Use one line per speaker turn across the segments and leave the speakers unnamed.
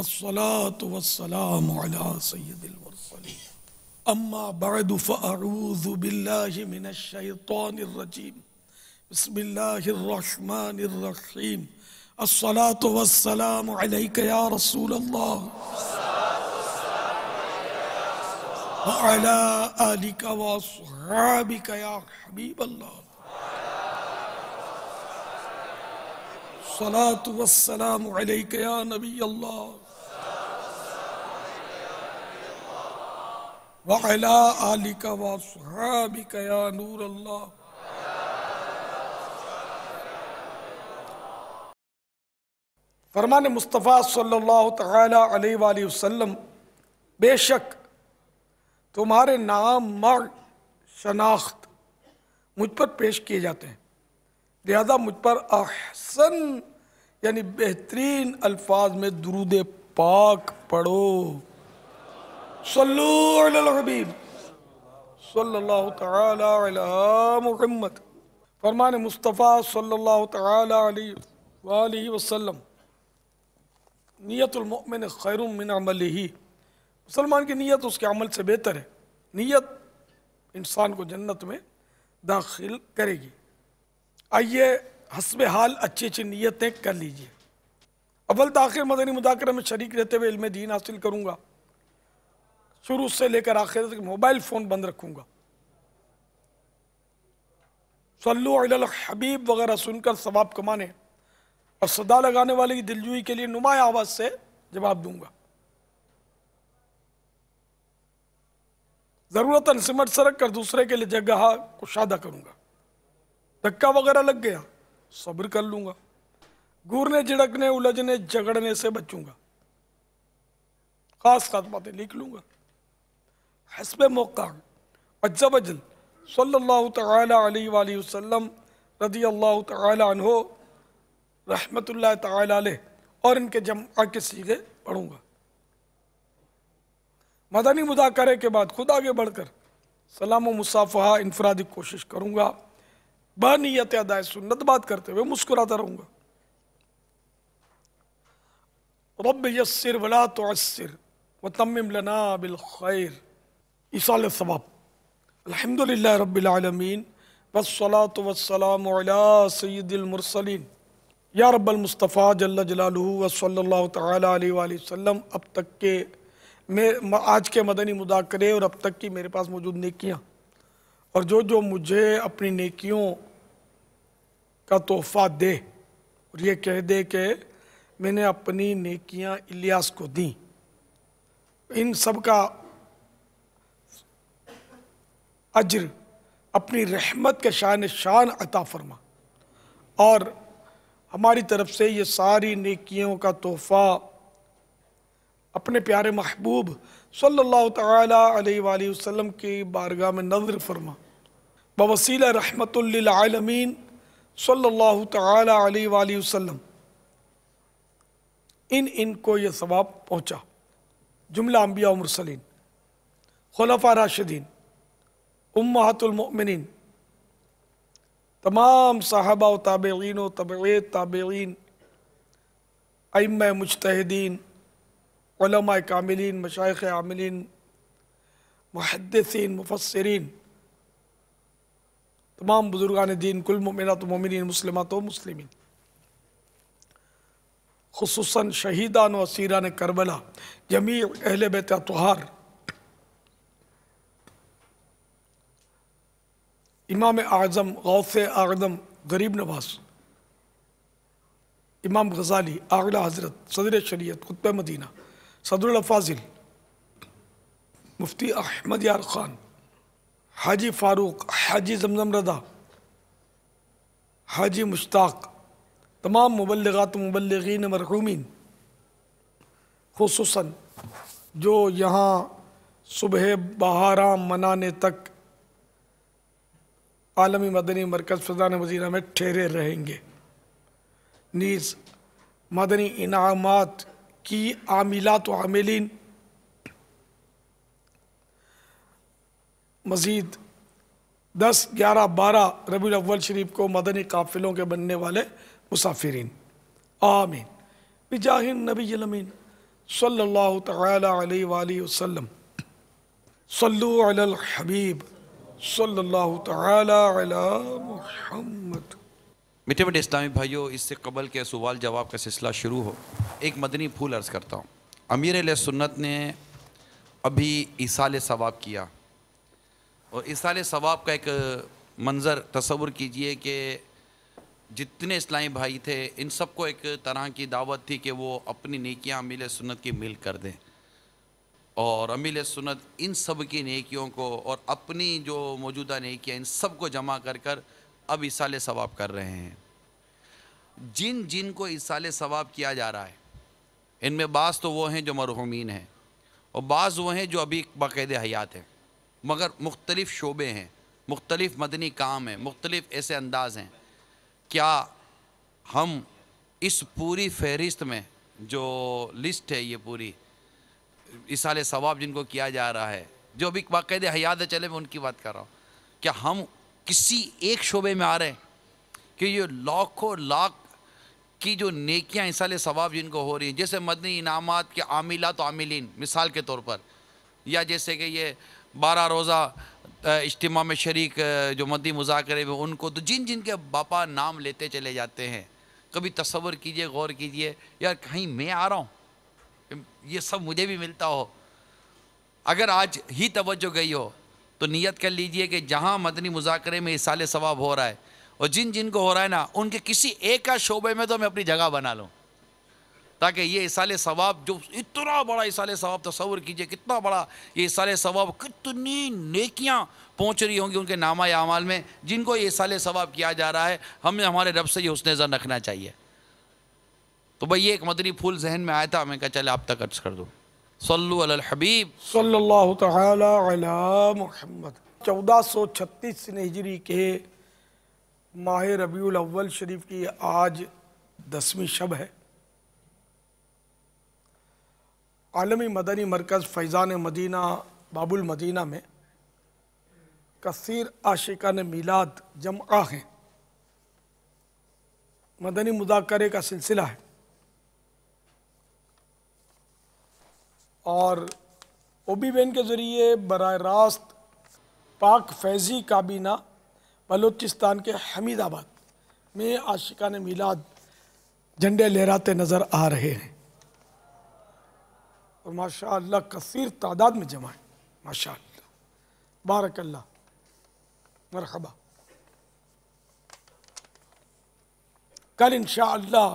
والصلاة والسلام على سيد المرسلين أما بعد فأعوذ بالله من الشيطان الرجيم بسم الله الرحمن الرحيم الصلاة والسلام عليك يا رسول الله وعلى آلك وأصحابك يا حبيب الله الصلاة والسلام عليك يا نبي الله وعلى آلك وأصحابك يا نور الله فرمان مصطفیٰ صلی اللہ تعالی علیہ وآلہ وسلم بے شک تمہارے نام مر شناخت مجھ پر پیش کیے جاتے ہیں، لہذا مجھ پر احسن یعنی بہترین الفاظ میں درود پاک پڑھو۔ صلو علی الحبیب صلی اللہ تعالی علی محمد۔ فرمان مصطفیٰ صلی اللہ تعالی علیہ وآلہ وسلم نیت المؤمن خیر من عملہ، مسلمان کی نیت اس کے عمل سے بہتر ہے۔ نیت انسان کو جنت میں داخل کرے گی۔ آئیے حسب حال اچھی اچھی نیتیں کر لیجئے۔ اول تاخیر مدنی مذاکرہ میں شریک رہتے ہوئے علم دین حاصل کروں گا، شروع سے لے کر آخر تک موبائل فون بند رکھوں گا، صلو علی الحبیب وغیرہ سن کر ثواب کمانے اور صدا لگانے والے کی دلجوئی کے لیے نمایاں آواز سے جواب دوں گا۔ ضرورتاً سمٹ سرک کر دوسرے کے لیے جگہ کشادہ کروں گا۔ دھکا وغیرہ لگ گیا صبر کر لوں گا، گورنے جھڑکنے الجھنے جھگڑنے سے بچوں گا، خاص باتیں لکھ لوں گا۔ حسب موقع عز و جل صلی اللہ تعالی علیہ وآلہ وسلم رضی اللہ تعالی عنہ رحمت اللہ تعالی علیہ اور ان کے جمع کے صیغے پڑھوں گا۔ مدنی مذاکرے کے بعد خود آگے بڑھ کر سلام و مصافحہ انفرادی کوشش کروں گا، بنیت ادائے سنت بات کرتے ہوئے مسکراتا رہوں گا۔ رب یسر ولا تعسر وتمم لنا بالخیر، ایصال ثواب۔ الحمدللہ رب العالمین والصلاة والسلام علی سید المرسلین یا رب المصطفیٰ جل جلالہ وصلی اللہ تعالی علیہ وآلہ وسلم۔ اب تک کے آج کے مدنی مذاکرے اور اب تک کی میرے پاس موجود نیکیاں اور جو مجھے اپنی نیکیوں کا تحفہ دے اور یہ کہہ دے کہ میں نے اپنی نیکیاں الیاس کو دیں، ان سب کا اجر اپنی رحمت کے شان عطا فرما، اور ہماری طرف سے یہ ساری نیکیوں کا تحفہ اپنے پیارے محبوب صلی اللہ تعالی علیہ وآلہ وسلم کی بارگاہ میں نظر فرما، بوسیلہ رحمت للعالمین صلی اللہ تعالی علیہ وآلہ وسلم ان کو یہ ثواب پہنچا۔ جملہ انبیاء و مرسلین، خلفاء راشدین، امہات المؤمنین، تمام صحابہ و تابعین و تبع تابعین، ائمہ مجتہدین، علماء کاملین، مشائخ عاملین، محدثین، مفسرین، تمام بزرگان دین، کل مؤمنات و مومنین، مسلمات و مسلمین، خصوصاً شہیدان و اسیران کربلا، جمیع اہل بیت اطہار، امام اعظم غوث اعظم غریب نواز، امام غزالی، اعلیٰ حضرت صدر شریعت قطب مدینہ صدر الافاضل مفتی احمد یار خان، حاجی فاروق، حاجی زمزم رضا، حاجی مشتاق، تمام مبلغات و مبلغین مرحومین، خصوصاً جو یہاں صبح بہارام منانے تک عالمی مدنی مرکز فیضان مدینہ میں ٹھہرے رہیں گے، نیز مدنی انعامات کی عاملات و عاملین، مزید 10، 11، 12 ربیع الاول شریف کو مدنی قافلوں کے بننے والے مسافرین، آمین بجاہ النبی الامین صلی اللہ تعالی علیہ وآلہ وسلم صلو علی الحبیب صلی اللہ تعالی علی محمد۔
میٹھے میٹھے اسلامی بھائیوں، اس سے قبل کے سوال جواب کا سلسلہ شروع ہو، ایک مدنی پھول عرض کرتا ہوں۔ امیر اہل سنت نے ابھی ایصال ثواب کیا، اور ایصال ثواب کا ایک منظر تصور کیجئے کہ جتنے اسلامی بھائی تھے ان سب کو ایک طرح کی دعوت تھی کہ وہ اپنی نیکیاں امیر سنت کی مل کر دیں، اور امیر سنت ان سب کی نیکیوں کو اور اپنی جو موجودہ نیکیاں ان سب کو جمع کر کر اب ایصال ثواب کر رہے ہیں۔ جن جن کو ایصال ثواب کیا جا رہا ہے ان میں بعض تو وہ ہیں جو مرحومین ہیں، اور بعض وہ ہیں جو ابھی باقاعدہ حیات ہیں، مگر مختلف شعبے ہیں، مختلف مدنی کام ہیں، مختلف ایسے انداز ہیں۔ کیا ہم اس پوری فہرست میں جو لسٹ ہے، یہ پوری ایصال ثواب جن کو کیا جا رہا ہے، جو ابھی باقاعدہ حیات ہے، چلے میں ان کی بات کر رہا ہوں، کیا ہم کسی ایک شعبے میں آ رہے ہیں کہ یہ لاکھوں لاکھ کی جو نیکیاں ایصال ثواب جن کو ہو رہی ہیں، جیسے مدنی انعامات کے عاملات و عاملین مثال کے طور پر، یا جیسے کہ یہ 12 روزہ اجتماع میں شریک جو مدنی مذاکرے میں ان کو، تو جن جن کے باپا نام لیتے چلے جاتے ہیں، کبھی تصور کیجئے، غور کیجئے، یار کہیں میں آ رہا ہوں یہ سب مجھے بھی ملتا ہو۔ اگر آج ہی توجہ گئی ہو تو نیت کر لیجئے کہ جہاں مدنی مذاکرے میں ایصال ثواب ہو رہا ہے اور جن جن کو ہو رہا ہے نا، ان کے کسی ایک کا شعبے میں تو میں اپنی جگہ بنا لوں، تاکہ یہ ایصال ثواب جو اتنا بڑا ایصال ثواب، تصور کیجئے کتنا بڑا یہ ایصال ثواب، کتنی نیکیاں پہنچ رہی ہوں گی ان کے نامہ اعمال میں، جن کو یہ ایصال ثواب کیا جا رہا ہے۔ ہمیں ہمارے رب سے یہ حسن ظن رکھنا چاہیے۔ تو بھئی یہ ایک مدنی پھول ذہن میں آیا تھا، میں کہا چلے آپ تک عرض کر دوں۔ صلو علی الحبیب
صلی اللہ تعالی علی محمد۔ 1436 ہجری کے ماہ ربیع الاول شریف کی آج 10ویں شب ہے۔ عالمی مدنی مرکز فیضان مدینہ باب المدینہ میں کثیر عاشقان میلاد جمعہ ہیں، مدنی مذاکرے کا سلسلہ ہے، اور اوبی بین کے ذریعے براہ راست پاک فیضی کابینہ بلوچستان کے حمید آباد میں عاشقان میلاد جھنڈے لہراتے نظر آ رہے ہیں، اور ماشاءاللہ کثیر تعداد میں جمع ہیں، ماشاءاللہ، بارک اللہ، مرحبا۔ کل انشاءاللہ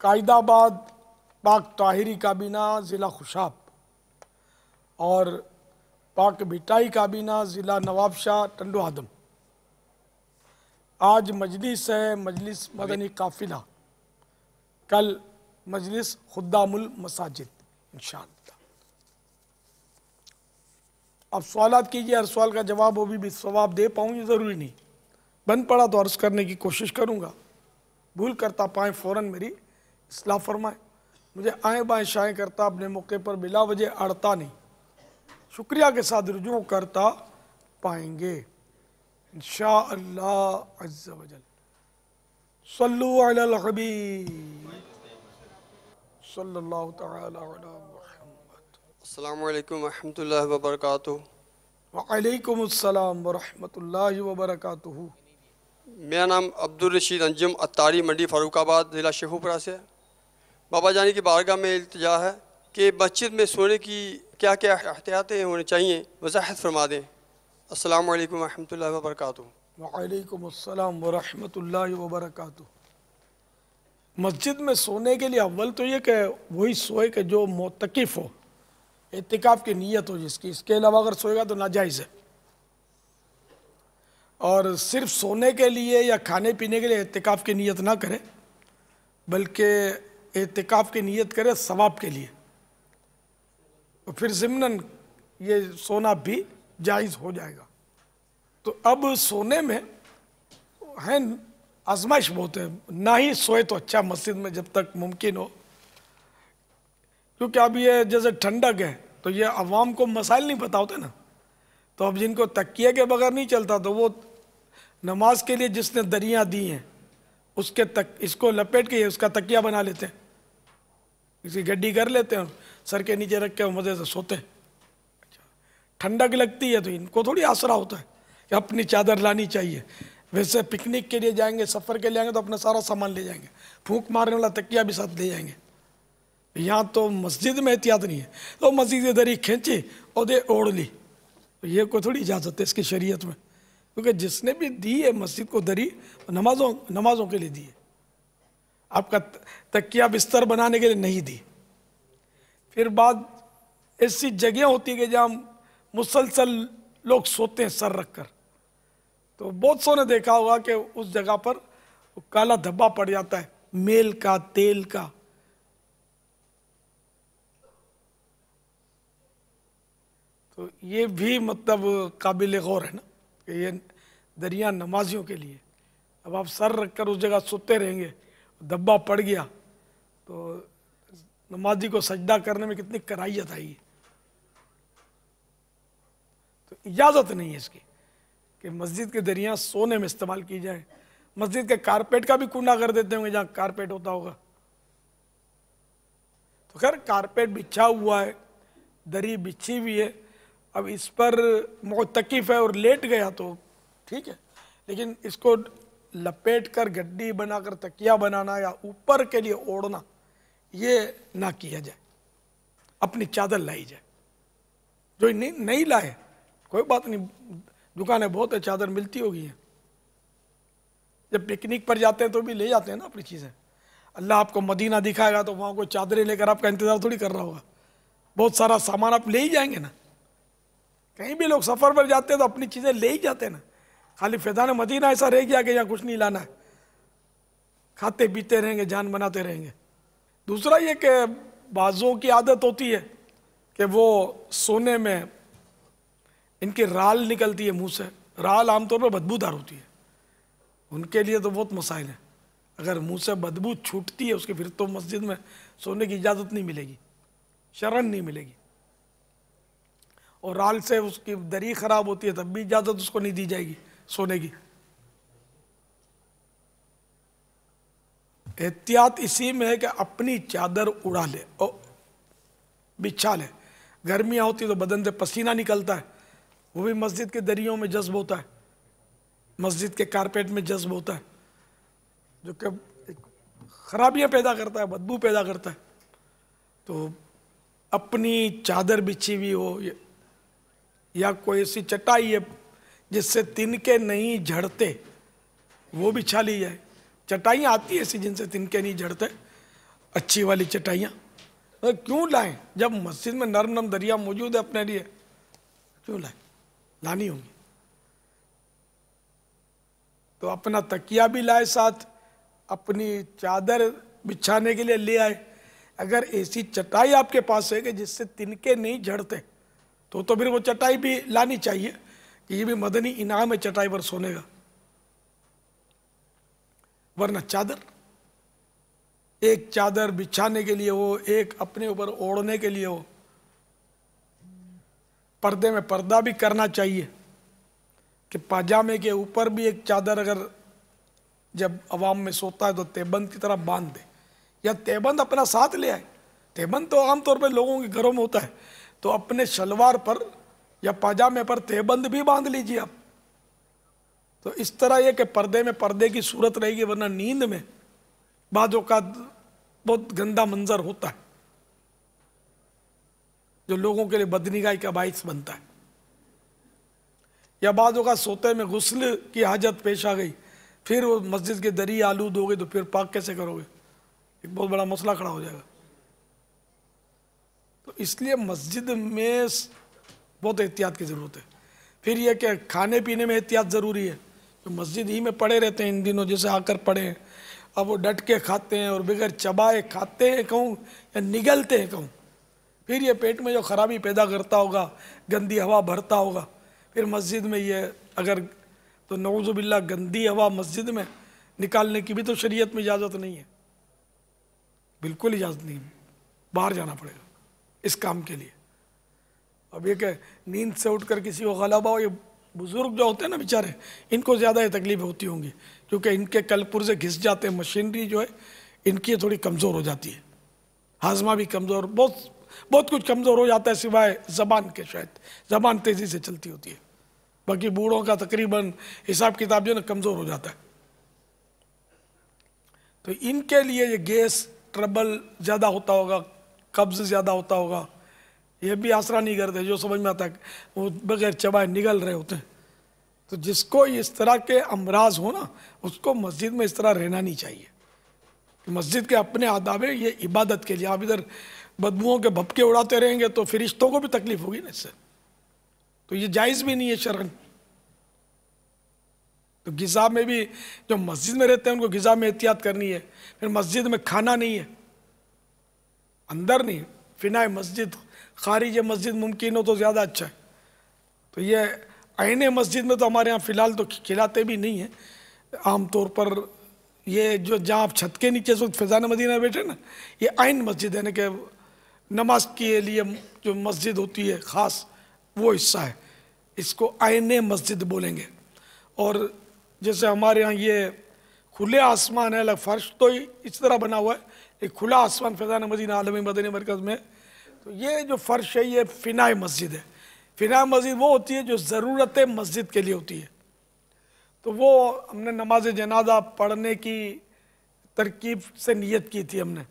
قائد آباد پاک طاہری کابینہ ضلع خوشاب اور پاک بھٹائی کابینہ ضلع نواب شاہ ٹنڈو آدم، آج مجلس ہے، مجلس مدنی قافلہ، کل مجلس خدام المساجد انشاءاللہ۔ اب سوالات کیجئے، ہر سوال کا جواب وہ بھی ثواب دے پاؤں یہ ضروری نہیں، بن پڑا تو عرض کرنے کی کوشش کروں گا، بھول کرتا پائیں فوراً میری اصلاح فرمائیں، مجھے آئیں بائیں شائیں کرتا اپنے موقع پر بلا وجہ اڑتا نہیں، شکریہ کے ساتھ رجوع کرتا پائیں گے انشاءاللہ عز و جل۔ صلو علی الحبیب صلی اللہ تعالی علی محمد۔
السلام علیکم ورحمۃ اللہ وبرکاتہ۔
وعلیکم السلام ورحمۃ اللہ وبرکاتہ۔
میرا نام عبدالرشید انجم اتاری منڈی فاروق آباد ضلع شیخوپورہ سے ہے۔ بابا جانی کی بارگاہ میں التجا ہے کہ مسجد میں سونے کی کیا کیا احتیاطیں ہونے چاہیے، وضاحت فرما دیں۔ السلام علیکم ورحمۃ اللہ وبرکاتہ۔
وعلیکم السلام ورحمۃ اللہ وبرکاتہ۔ مسجد میں سونے کے لیے اول تو یہ کہ وہی سوئے کہ جو معتکف ہو، اعتکاف کی نیت ہو جس کی، اس کے علاوہ اگر سوئے گا تو ناجائز ہے، اور صرف سونے کے لیے یا کھانے پینے کے لیے اعتکاف کی نیت نہ کرے، بلکہ اعتکاف کی نیت کرے ثواب کے لیے، تو پھر ضمناً یہ سونا بھی جائز ہو جائے گا۔ تو اب سونے میں ہے آزمائش بہت ہے، نہ ہی سوئے تو اچھا مسجد میں جب تک ممکن ہو، کیونکہ اب یہ جیسے ٹھنڈک ہے تو یہ عوام کو مسائل نہیں پتہ ہوتے نا، تو اب جن کو تکیے کے بغیر نہیں چلتا تو وہ نماز کے لیے جس نے دریاں دی ہیں اس کو لپیٹ کے اس کا تکیہ بنا لیتے ہیں، کسی گڈی کر لیتے ہیں سر کے نیچے رکھ کے وہ مزے سے سوتے ہیں. ٹھنڈک لگتی ہے تو ان کو تھوڑی آسرا ہوتا ہے کہ اپنی چادر لانی چاہیے. ویسے پکنک کے لیے جائیں گے, سفر کے لیے آئیں گے تو اپنا سارا سامان لے جائیں گے, پھونک مارنے والا تکیہ بھی ساتھ لے جائیں گے. یہاں تو مسجد میں احتیاط نہیں ہے, تو مسجد کی دری کھینچی اور دے اوڑھ لی. یہ کوئی تھوڑی اجازت ہے اس کی شریعت میں, کیونکہ جس نے بھی دی ہے مسجد کو دری نمازوں کے لیے دی ہے, آپ کا تکیہ بستر بنانے کے لیے نہیں دی. پھر بعد ایسی جگہ ہوتی ہے کہ جہاں مسلسل لوگ سوتے ہیں سر رکھ کر, تو بہت سو نے دیکھا ہوگا کہ اس جگہ پر کالا دھبا پڑ جاتا ہے میل کا, تیل کا. تو یہ بھی مطلب قابل غور ہے نا کہ یہ دریا نمازیوں کے لیے. اب آپ سر رکھ کر اس جگہ سوتے رہیں گے, دھبا پڑ گیا تو نمازی کو سجدہ کرنے میں کتنی کرائیت آئی. تو اجازت نہیں ہے اس کی کہ مسجد کے دریا سونے میں استعمال کی جائے. مسجد کے کارپیٹ کا بھی کنڈا کر دیتے ہوں گے جہاں کارپیٹ ہوتا ہوگا. تو خیر کارپیٹ بچھا ہوا ہے, دری بچھی ہوئی ہے, اب اس پر معتکف ہے اور لیٹ گیا تو ٹھیک ہے, لیکن اس کو لپیٹ کر گڈی بنا کر تکیہ بنانا یا اوپر کے لیے اوڑھنا یہ نہ کیا جائے. اپنی چادر لائی جائے. جو نہیں لائے کوئی بات نہیں, دکانیں بہت ہے, چادر ملتی ہوگی ہیں. جب پکنک پر جاتے ہیں تو بھی لے جاتے ہیں نا اپنی چیزیں. اللہ آپ کو مدینہ دکھائے گا تو وہاں کوئی چادریں لے کر آپ کا انتظار تھوڑی کر رہا ہوگا, بہت سارا سامان آپ لے ہی جائیں گے نا. کہیں بھی لوگ سفر پر جاتے ہیں تو اپنی چیزیں لے ہی جاتے ہیں نا. خالی فیضان مدینہ ایسا رہ گیا کہ یہاں کچھ نہیں لانا ہے, کھاتے پیتے رہیں گے, جان بناتے رہیں گے. دوسرا یہ کہ بعضوں کی عادت ہوتی ہے کہ وہ سونے میں ان کی رال نکلتی ہے منہ سے. رال عام طور پر بدبودار ہوتی ہے, ان کے لیے تو بہت مسائل ہیں. اگر منہ سے بدبو چھوٹتی ہے اس کی پھر تو مسجد میں سونے کی اجازت نہیں ملے گی, شرن نہیں ملے گی. اور رال سے اس کی دری خراب ہوتی ہے تب بھی اجازت اس کو نہیں دی جائے گی سونے کی. احتیاط اسی میں ہے کہ اپنی چادر اڑا لے اور بچھا لے. گرمیاں ہوتی تو بدن سے پسینہ نکلتا ہے, وہ بھی مسجد کے دریوں میں جذب ہوتا ہے, مسجد کے کارپیٹ میں جذب ہوتا ہے, جو کہ خرابیاں پیدا کرتا ہے, بدبو پیدا کرتا ہے. تو اپنی چادر بچھی ہوئی ہو یا کوئی ایسی چٹائی ہے جس سے تنکے نہیں جھڑتے وہ بچھا لی جائے. چٹائیاں آتی ہیں ایسی جن سے تنکے نہیں جھڑتے, اچھی والی چٹائیاں. کیوں لائیں جب مسجد میں نرم دریا موجود ہے اپنے لیے, کیوں لائیں, لانی ہوگی. تو اپنا تکیہ بھی لائے ساتھ, اپنی چادر بچھانے کے لیے لے آئے. اگر ایسی چٹائی آپ کے پاس ہے کہ جس سے تنکے نہیں جھڑتے تو پھر وہ چٹائی بھی لانی چاہیے کہ یہ بھی مدنی انعام ہے چٹائی پر سونے کا. ورنہ چادر, ایک چادر بچھانے کے لیے ہو, ایک اپنے اوپر اوڑھنے کے لیے ہو. پردے میں پردہ بھی کرنا چاہیے کہ پاجامے کے اوپر بھی ایک چادر اگر جب عوام میں سوتا ہے تو تیبند کی طرح باندھ دے, یا تیبند اپنا ساتھ لے آئے. تیبند تو عام طور پہ لوگوں کے گھروں میں ہوتا ہے, تو اپنے شلوار پر یا پاجامے پر تیبند بھی باندھ لیجیے آپ. تو اس طرح یہ کہ پردے میں پردے کی صورت رہے گی, ورنہ نیند میں بعض اوقات بہت گندا منظر ہوتا ہے جو لوگوں کے لیے بدنگاہی کا باعث بنتا ہے. یا بعض اوقات سوتے میں غسل کی حاجت پیش آ گئی, پھر وہ مسجد کے دری آلود ہو گئی تو پھر پاک کیسے کرو گے, ایک بہت بڑا مسئلہ کھڑا ہو جائے گا. تو اس لیے مسجد میں بہت احتیاط کی ضرورت ہے. پھر یہ کہ کھانے پینے میں احتیاط ضروری ہے. جو مسجد ہی میں پڑے رہتے ہیں ان دنوں, جیسے آ کر پڑے ہیں, اب وہ ڈٹ کے کھاتے ہیں اور بغیر چبائے کھاتے ہیں کہوں یا نگلتے ہیں کہوں, پھر یہ پیٹ میں جو خرابی پیدا کرتا ہوگا, گندی ہوا بھرتا ہوگا. پھر مسجد میں یہ اگر تو نعوذ باللہ گندی ہوا مسجد میں نکالنے کی بھی تو شریعت میں اجازت نہیں ہے, بالکل اجازت نہیں, باہر جانا پڑے گا اس کام کے لیے. اب یہ کہ نیند سے اٹھ کر کسی کو غلبہ ہو, یہ بزرگ جو ہوتے ہیں نا بیچارے, ان کو زیادہ یہ تکلیف ہوتی ہوں گی کیونکہ ان کے کل پرزے گھس جاتے ہیں, مشینری جو ہے ان کی تھوڑی کمزور ہو جاتی ہے. ہاضمہ بھی کمزور، بہت کچھ کمزور ہو جاتا ہے سوائے زبان کے، شاید زبان تیزی سے چلتی ہوتی ہے، باقی بوڑھوں کا تقریباً حساب کتاب جو ہے نا کمزور ہو جاتا ہے۔ تو ان کے لیے یہ گیس ٹربل زیادہ ہوتا ہوگا، قبض زیادہ ہوتا ہوگا، یہ بھی آسرا نہیں کرتے، جو سمجھ میں آتا ہے وہ بغیر چبائے نگل رہے ہوتے ہیں۔ تو جس کو اس طرح کے امراض ہو نا، اس کو مسجد میں اس طرح رہنا نہیں چاہیے۔ مسجد کے اپنے آداب ہیں، یہ عبادت کے لیے۔ آپ ادھر بدبوؤں کے بھپکے اڑاتے رہیں گے تو فرشتوں کو بھی تکلیف ہوگی نا اس سے، تو یہ جائز بھی نہیں ہے شرعاً۔ تو غذا میں بھی جو مسجد میں رہتے ہیں ان کو غذا میں احتیاط کرنی ہے۔ پھر مسجد میں کھانا نہیں ہے، اندر نہیں، فنائے مسجد، خارج مسجد ممکن ہو تو زیادہ اچھا ہے۔ تو یہ عین مسجد میں تو ہمارے ہاں فی الحال تو کھلاتے بھی نہیں ہیں، عام طور پر یہ جو جہاں آپ چھت کے نیچے فیضان مدینہ میں بیٹھے نا، یہ عین مسجد ہے نا، کہ نماز کے لیے جو مسجد ہوتی ہے خاص وہ حصہ ہے، اس کو عین مسجد بولیں گے۔ اور جیسے ہمارے ہاں یہ کھلے آسمان ہے، الگ فرش تو اس طرح بنا ہوا ہے، ایک کھلا آسمان فیضان مدینہ عالمی مدنی مرکز میں، تو یہ جو فرش ہے یہ فنائے مسجد ہے۔ فنائے مسجد وہ ہوتی ہے جو ضرورت مسجد کے لیے ہوتی ہے۔ تو وہ ہم نے نماز جنازہ پڑھنے کی ترکیب سے نیت کی تھی ہم نے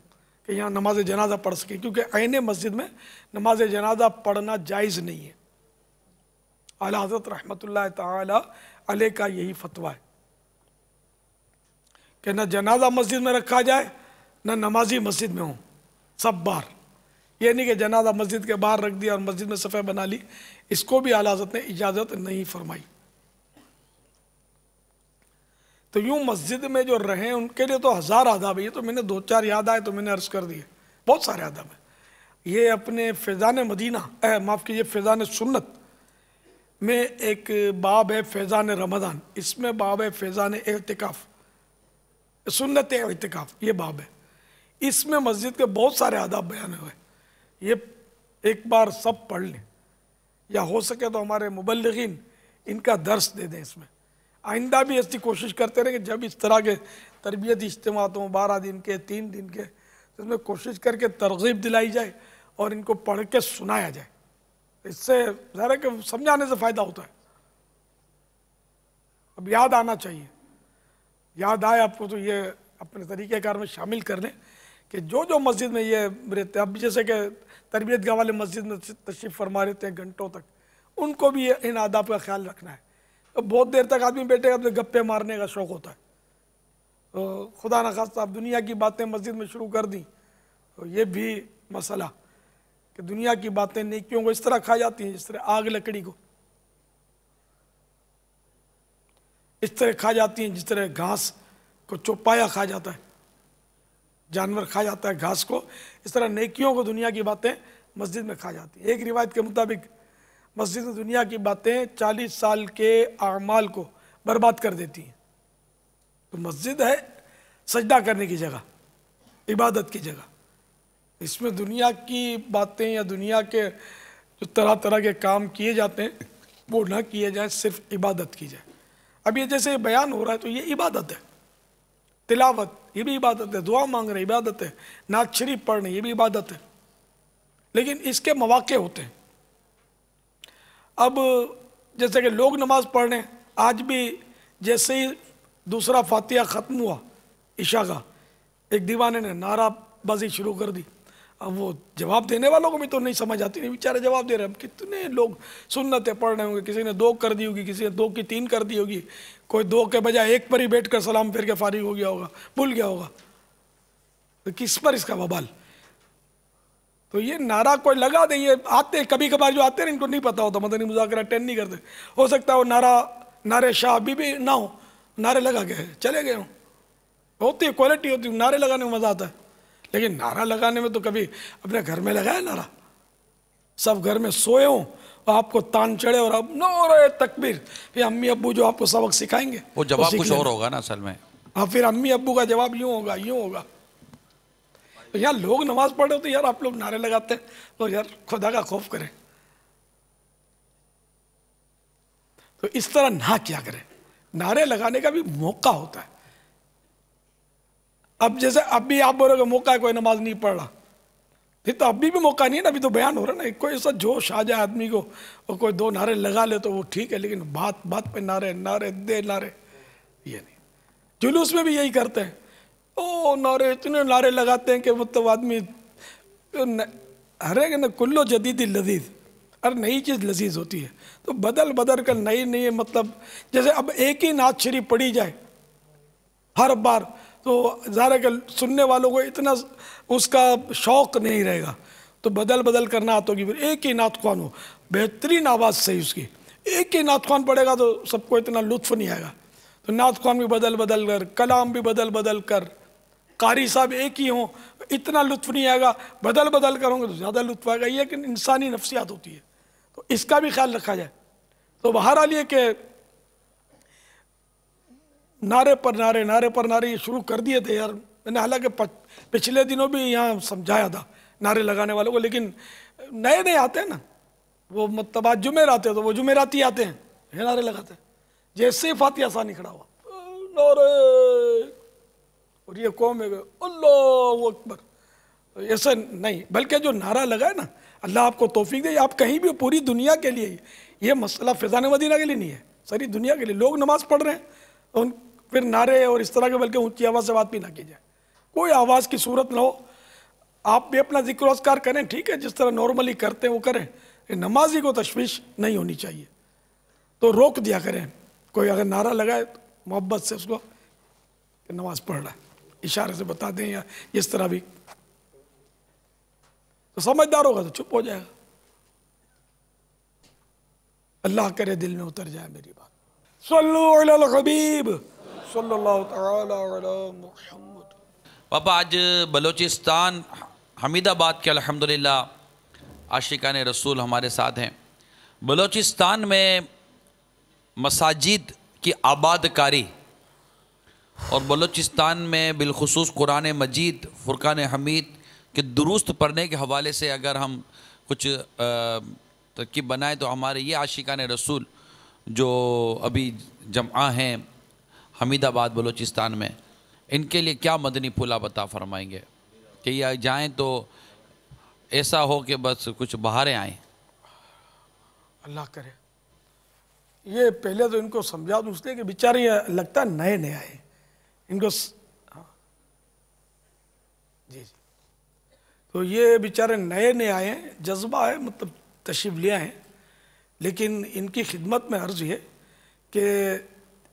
کہ یہاں نماز جنازہ پڑھ سکے، کیونکہ عین مسجد میں نماز جنازہ پڑھنا جائز نہیں ہے۔ اعلیٰ حضرت رحمۃ اللہ تعالی علیہ کا یہی فتویٰ ہے کہ نہ جنازہ مسجد میں رکھا جائے نہ نمازی مسجد میں ہوں، سب باہر۔ یہ نہیں کہ جنازہ مسجد کے باہر رکھ دیا اور مسجد میں صفحہ بنا لی، اس کو بھی اعلیٰ حضرت نے اجازت نہیں فرمائی۔ تو یوں مسجد میں جو رہیں ان کے لیے تو ہزار آداب ہے، یہ تو میں نے دو چار یاد آئے تو میں نے عرض کر دیے، بہت سارے آداب ہیں۔ یہ اپنے فیضان مدینہ معاف کیجیے فیضان سنت میں ایک باب ہے فیضان رمضان، اس میں باب ہے فیضان اعتکاف، سنت اعتکاف، یہ باب ہے۔ اس میں مسجد کے بہت سارے آداب بیان ہوئے، یہ ایک بار سب پڑھ لیں، یا ہو سکے تو ہمارے مبلغین ان کا درس دے دیں اس میں۔ آئندہ بھی ایسی کوشش کرتے رہیں کہ جب اس طرح کے تربیتی اجتماعات ہوں 12 دن کے 3 دن کے، اس میں کوشش کر کے ترغیب دلائی جائے اور ان کو پڑھ کے سنایا جائے، اس سے ظاہر ہے کہ سمجھانے سے فائدہ ہوتا ہے۔ اب یاد آنا چاہیے، یاد آئے آپ کو تو یہ اپنے طریقہ کار میں شامل کر لیں کہ جو مسجد میں یہ رہتے ہیں، اب جیسے کہ تربیت گاہ والے مسجد میں تشریف فرما رہتے ہیں گھنٹوں تک، ان کو بھی ان آداب کا خیال رکھنا ہے۔ بہت دیر تک آدمی بیٹھے گا تو گپے مارنے کا شوق ہوتا ہے، تو خدا نخواستہ آپ دنیا کی باتیں مسجد میں شروع کر دیں تو یہ بھی مسئلہ کہ دنیا کی باتیں نیکیوں کو اس طرح کھا جاتی ہیں جس طرح آگ لکڑی کو، اس طرح کھا جاتی ہیں جس طرح گھاس کو چوپایا کھا جاتا ہے، جانور کھا جاتا ہے گھاس کو، اس طرح نیکیوں کو دنیا کی باتیں مسجد میں کھا جاتی ہیں۔ ایک روایت کے مطابق مسجد میں دنیا کی باتیں 40 سال کے اعمال کو برباد کر دیتی ہیں۔ تو مسجد ہے سجدہ کرنے کی جگہ، عبادت کی جگہ، اس میں دنیا کی باتیں یا دنیا کے جو طرح طرح کے کام کیے جاتے ہیں وہ نہ کیے جائیں، صرف عبادت کی جائے۔ اب یہ جیسے یہ بیان ہو رہا ہے تو یہ عبادت ہے، تلاوت یہ بھی عبادت ہے، دعا مانگ رہے عبادت ہے، نعت شریف پڑھنے یہ بھی عبادت ہے، لیکن اس کے مواقع ہوتے ہیں۔ اب جیسے کہ لوگ نماز پڑھ رہے ہیں، آج بھی جیسے ہی دوسرا فاتحہ ختم ہوا عشاء کا، ایک دیوانے نے نعرہ بازی شروع کر دی۔ اب وہ جواب دینے والوں کو بھی تو نہیں سمجھ آتی، نہیں بیچارے جواب دے رہے ہیں۔ اب کتنے لوگ سنتیں پڑھ رہے ہوں گے، کسی نے 2 کر دی ہوگی، کسی نے 2 کی 3 کر دی ہوگی، کوئی 2 کے بجائے 1 پر ہی بیٹھ کر سلام پھیر کے فارغ ہو گیا ہوگا، بھول گیا ہوگا، تو کس پر اس کا وبال؟ تو یہ نعرہ کوئی لگا دیں، یہ آتے کبھی کبھار جو آتے ہیں ان کو نہیں پتا ہوتا، مدنی مذاکرہ اٹینڈ نہیں کرتے، ہو سکتا ہے وہ نعرے شاہ ابھی بھی نہ ہو، نعرے لگا گئے چلے گئے ہوں، ہوتی ہے کوالٹی ہوتی ہے، نعرے لگانے میں مزہ آتا ہے، لیکن نعرہ لگانے میں تو کبھی اپنے گھر میں لگایا نعرہ، سب گھر میں سوئے ہوں اور آپ کو تان چڑھے اور اب نعرہ تکبیر، پھر امی ابو جو آپ کو سبق سکھائیں گے
وہ جواب کچھ اور ہوگا نا اصل میں،
ہاں پھر امی ابو کا جواب یوں ہوگا یوں ہوگا۔ تو یار لوگ نماز پڑھ رہے ہو تو یار آپ لوگ نعرے لگاتے ہیں تو یار خدا کا خوف کریں، تو اس طرح نہ کیا کریں۔ نعرے لگانے کا بھی موقع ہوتا ہے۔ اب جیسے اب بھی آپ بولو کہ موقع ہے کوئی نماز نہیں پڑھ رہا، نہیں تو ابھی بھی موقع نہیں ہے نا، ابھی تو بیان ہو رہا ہے نا. کوئی ایسا جوش آ جائے آدمی کو اور کوئی دو نعرے لگا لے تو وہ ٹھیک ہے، لیکن بات بات پہ نعرے نعرے دے نعرے، یہ نہیں. جلوس میں بھی یہی کرتے ہیں، او نعرے اتنے نعرے لگاتے ہیں کہ مطلب آدمی ہر ایک نا کلو جدید لذیذ، ہر نئی چیز لذیذ ہوتی ہے. تو بدل بدل کر نئی نئی، مطلب جیسے اب ایک ہی نعت شریف پڑھی جائے ہر بار تو ظاہر ہے کہ سننے والوں کو اتنا اس کا شوق نہیں رہے گا. تو بدل بدل کر نعت ہوگی، پھر ایک ہی نعت خوان ہو، بہترین آواز صحیح اس کی، ایک ہی نعت خوان پڑے گا تو سب کو اتنا لطف نہیں آئے گا. تو نعت خوان بھی بدل بدل کر، کلام بھی بدل بدل کر، قاری صاحب ایک ہی ہوں، اتنا لطف نہیں آئے گا. بدل بدل کر ہوں گے تو زیادہ لطف آئے گا. یہ کہ انسانی نفسیات ہوتی ہے، تو اس کا بھی خیال رکھا جائے. تو بہرحال یہ کہ نعرے پر نعرے نعرے پر نعرے یہ شروع کر دیے تھے یار. میں نے حالانکہ پچھلے دنوں بھی یہاں سمجھایا تھا نعرے لگانے والوں کو، لیکن نئے نئے آتے ہیں نا، وہ مطلب آج جمعرات ہے تو وہ جمعراتی آتے ہیں، یہ نعرے لگاتے ہیں. جیسے ہی فاتحہ ثانی کھڑا ہوا نعرے، اور یہ قوم ہے اللہ اکبر. ایسا نہیں، بلکہ جو نعرہ لگا ہے نا، اللہ آپ کو توفیق دے. آپ کہیں بھی پوری دنیا کے لیے، یہ مسئلہ فیضان مدینہ کے لیے نہیں ہے، ساری دنیا کے لیے. لوگ نماز پڑھ رہے ہیں پھر نعرے اور اس طرح کے، بلکہ اونچی آواز سے بات بھی نہ کی جائے، کوئی آواز کی صورت نہ ہو. آپ بھی اپنا ذکر و اذکار کریں، ٹھیک ہے، جس طرح نارملی کرتے ہیں وہ کریں، نمازی کو تشویش نہیں ہونی چاہیے. تو روک دیا کریں. کوئی اگر نعرہ لگائے تو محبت سے اس کو کہ نماز پڑھ رہا ہے اشارے سے بتا دیں، یا جس طرح بھی. تو سمجھدار ہوگا تو چپ ہو جائے گا. اللہ کرے دل میں اتر جائے میری بات. صلو علی الحبیب صلی اللہ تعالی علی محمد.
پاپا آج بلوچستان حمید آباد کے الحمدللہ عاشقان رسول ہمارے ساتھ ہیں. بلوچستان میں مساجد کی آباد کاری اور بلوچستان میں بالخصوص قرآن مجید فرقان حمید کے درست پڑھنے کے حوالے سے اگر ہم کچھ ترکیب بنائیں تو ہمارے یہ عاشقان رسول جو ابھی جمعہ ہیں حمید آباد بلوچستان میں، ان کے لیے کیا مدنی پھول آپ عطا فرمائیں گے کہ یہ جائیں تو ایسا ہو کہ بس کچھ بہاریں آئیں؟
اللہ کرے. یہ پہلے تو ان کو سمجھا دوں، اس لیے کہ بیچارے یہ لگتا ہے نئے نئے آئے ان کو. جی جی، تو یہ بیچارے نئے نئے آئے ہیں، جذبہ ہے، مطلب تشریف لیا ہیں، لیکن ان کی خدمت میں عرض یہ کہ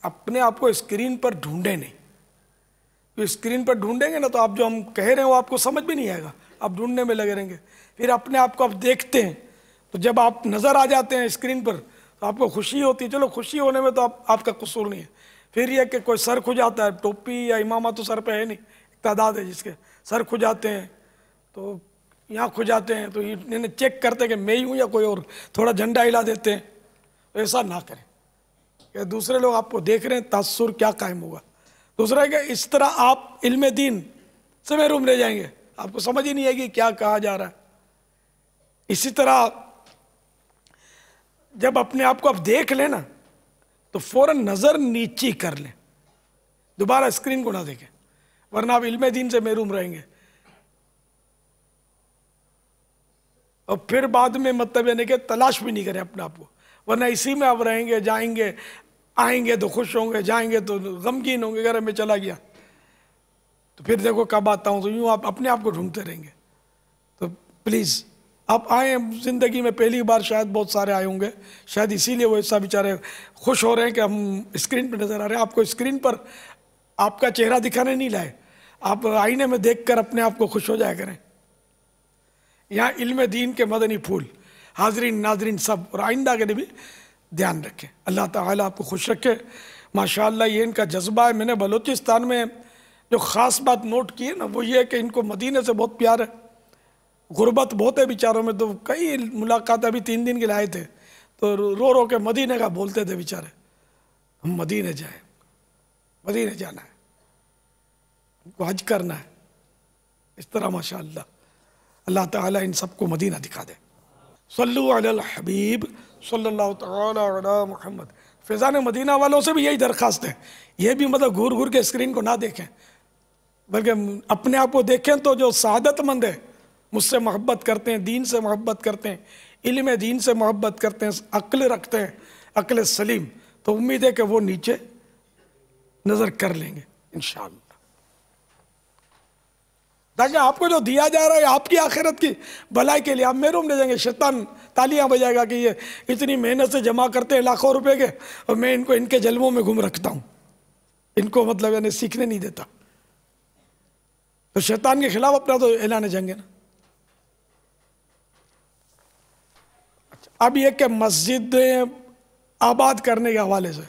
اپنے آپ کو اسکرین پر ڈھونڈیں نہیں. تو اسکرین پر ڈھونڈیں گے نا تو آپ جو ہم کہہ رہے ہیں وہ آپ کو سمجھ بھی نہیں آئے گا، آپ ڈھونڈنے میں لگے رہیں گے. پھر اپنے آپ کو آپ دیکھتے ہیں تو جب آپ نظر آ جاتے ہیں اسکرین پر تو آپ کو خوشی ہوتی ہے. چلو خوشی ہونے میں تو آپ کا قصور نہیں ہے. پھر یہ کہ کوئی سر کھجاتا ہے، ٹوپی یا امامہ تو سر پہ ہے نہیں، تعداد ہے جس کے سر کھجاتے ہیں، تو یہاں کھجاتے ہیں تو انہیں چیک کرتے کہ میں ہی ہوں یا کوئی اور، تھوڑا جھنڈا ہلا دیتے ہیں. ایسا نہ کریں کہ دوسرے لوگ آپ کو دیکھ رہے ہیں، تاثر کیا قائم ہوگا. دوسرا ہے کہ اس طرح آپ علم دین سے محروم رہ جائیں گے، آپ کو سمجھ ہی نہیں آئے گی کیا کہا جا رہا ہے. اسی طرح جب اپنے آپ کو آپ دیکھ لیں نا تو فوراً نظر نیچی کر لیں، دوبارہ اسکرین کو نہ دیکھیں، ورنہ آپ علم دین سے محروم رہیں گے. اور پھر بعد میں مطلب یعنی کہ تلاش بھی نہیں کریں اپنے آپ کو، ورنہ اسی میں آپ رہیں گے. جائیں گے آئیں گے تو خوش ہوں گے، جائیں گے تو غمگین ہوں گے، اگر میں چلا گیا تو پھر دیکھو کب آتا ہوں. تو یوں آپ اپنے آپ کو ڈھونڈتے رہیں گے. تو پلیز آپ آئیں، زندگی میں پہلی بار شاید بہت سارے آئے ہوں گے، شاید اسی لیے وہ ایسا بیچارے خوش ہو رہے ہیں کہ ہم اسکرین پہ نظر آ رہے ہیں. آپ کو اسکرین پر آپ کا چہرہ دکھانے نہیں لائے، آپ آئینے میں دیکھ کر اپنے آپ کو خوش ہو جایا کریں. یہاں علم دین کے مدنی پھول حاضرین ناظرین سب، اور آئندہ کے لیے بھی دھیان رکھیں. اللہ تعالیٰ آپ کو خوش رکھے. ماشاءاللہ یہ ان کا جذبہ ہے. میں نے بلوچستان میں جو خاص بات نوٹ کی ہے نا وہ یہ ہے کہ ان کو مدینے سے بہت پیار ہے. غربت بہت ہے بیچاروں میں، تو کئی ملاقات ابھی 3 دن کے لائے تھے تو رو رو کے مدینے کا بولتے تھے بیچارے، ہم مدینے جائیں، مدینے جانا ہے، ان کو حج کرنا ہے. اس طرح ماشاءاللہ اللہ تعالیٰ ان سب کو مدینہ دکھا دے. صلو علی الحبیب صلی اللہ تعالی علی محمد. فیضان مدینہ والوں سے بھی یہی درخواست ہے، یہ بھی مطلب گھور گھور کے اسکرین کو نہ دیکھیں، بلکہ اپنے آپ کو دیکھیں تو جو سعادت مند ہے مجھ سے محبت کرتے ہیں، دین سے محبت کرتے ہیں، علم دین سے محبت کرتے ہیں، عقل رکھتے ہیں، عقل سلیم، تو امید ہے کہ وہ نیچے نظر کر لیں گے انشاءاللہ۔ تاکہ آپ کو جو دیا جا رہا ہے آپ کی آخرت کی بھلائی کے لیے، آپ محروم رہ جائیں گے، شیطان تالیاں بجائے گا کہ یہ اتنی محنت سے جمع کرتے ہیں لاکھوں روپے کے، اور میں ان کو ان کے جلووں میں گم رکھتا ہوں، ان کو مطلب یعنی سیکھنے نہیں دیتا۔ تو شیطان کے خلاف اپنا تو اعلان جنگ ہے نا۔ اب یہ کہ مسجد آباد کرنے کے حوالے سے،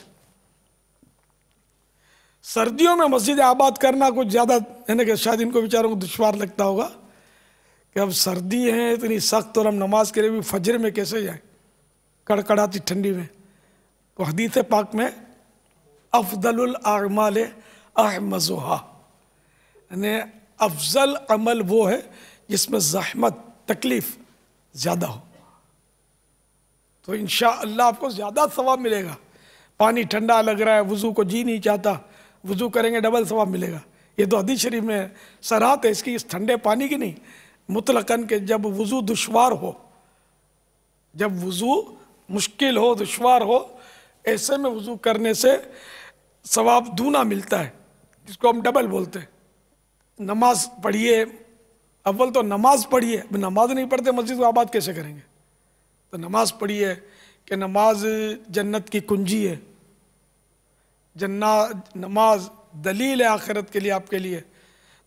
سردیوں میں مسجد آباد کرنا کچھ زیادہ ہے نا کہ شاید ان کو بیچاروں کو دشوار لگتا ہوگا کہ اب سردی ہے اتنی سخت، اور ہم نماز کے لیے بھی فجر میں کیسے جائیں کڑکڑاتی ٹھنڈی میں۔ تو حدیث پاک میں افضل الاعمال احمزھا، یعنی افضل عمل وہ ہے جس میں زحمت تکلیف زیادہ ہو، تو انشاءاللہ آپ کو زیادہ ثواب ملے گا۔ پانی ٹھنڈا لگ رہا ہے، وضو کو جی نہیں چاہتا، وضو کریں گے ڈبل ثواب ملے گا۔ یہ تو حدیث شریف میں صراحت ہے اس کی، اس ٹھنڈے پانی کی نہیں، مطلقاً کہ جب وضو دشوار ہو، جب وضو مشکل ہو، دشوار ہو، ایسے میں وضو کرنے سے ثواب دونا ملتا ہے، جس کو ہم ڈبل بولتے ہیں۔ نماز پڑھیے، اول تو نماز پڑھیے، نماز نہیں پڑھتے مسجد کو آباد کیسے کریں گے؟ تو نماز پڑھیے کہ نماز جنت کی کنجی ہے، نماز دلیل ہے آخرت کے لیے آپ کے لیے۔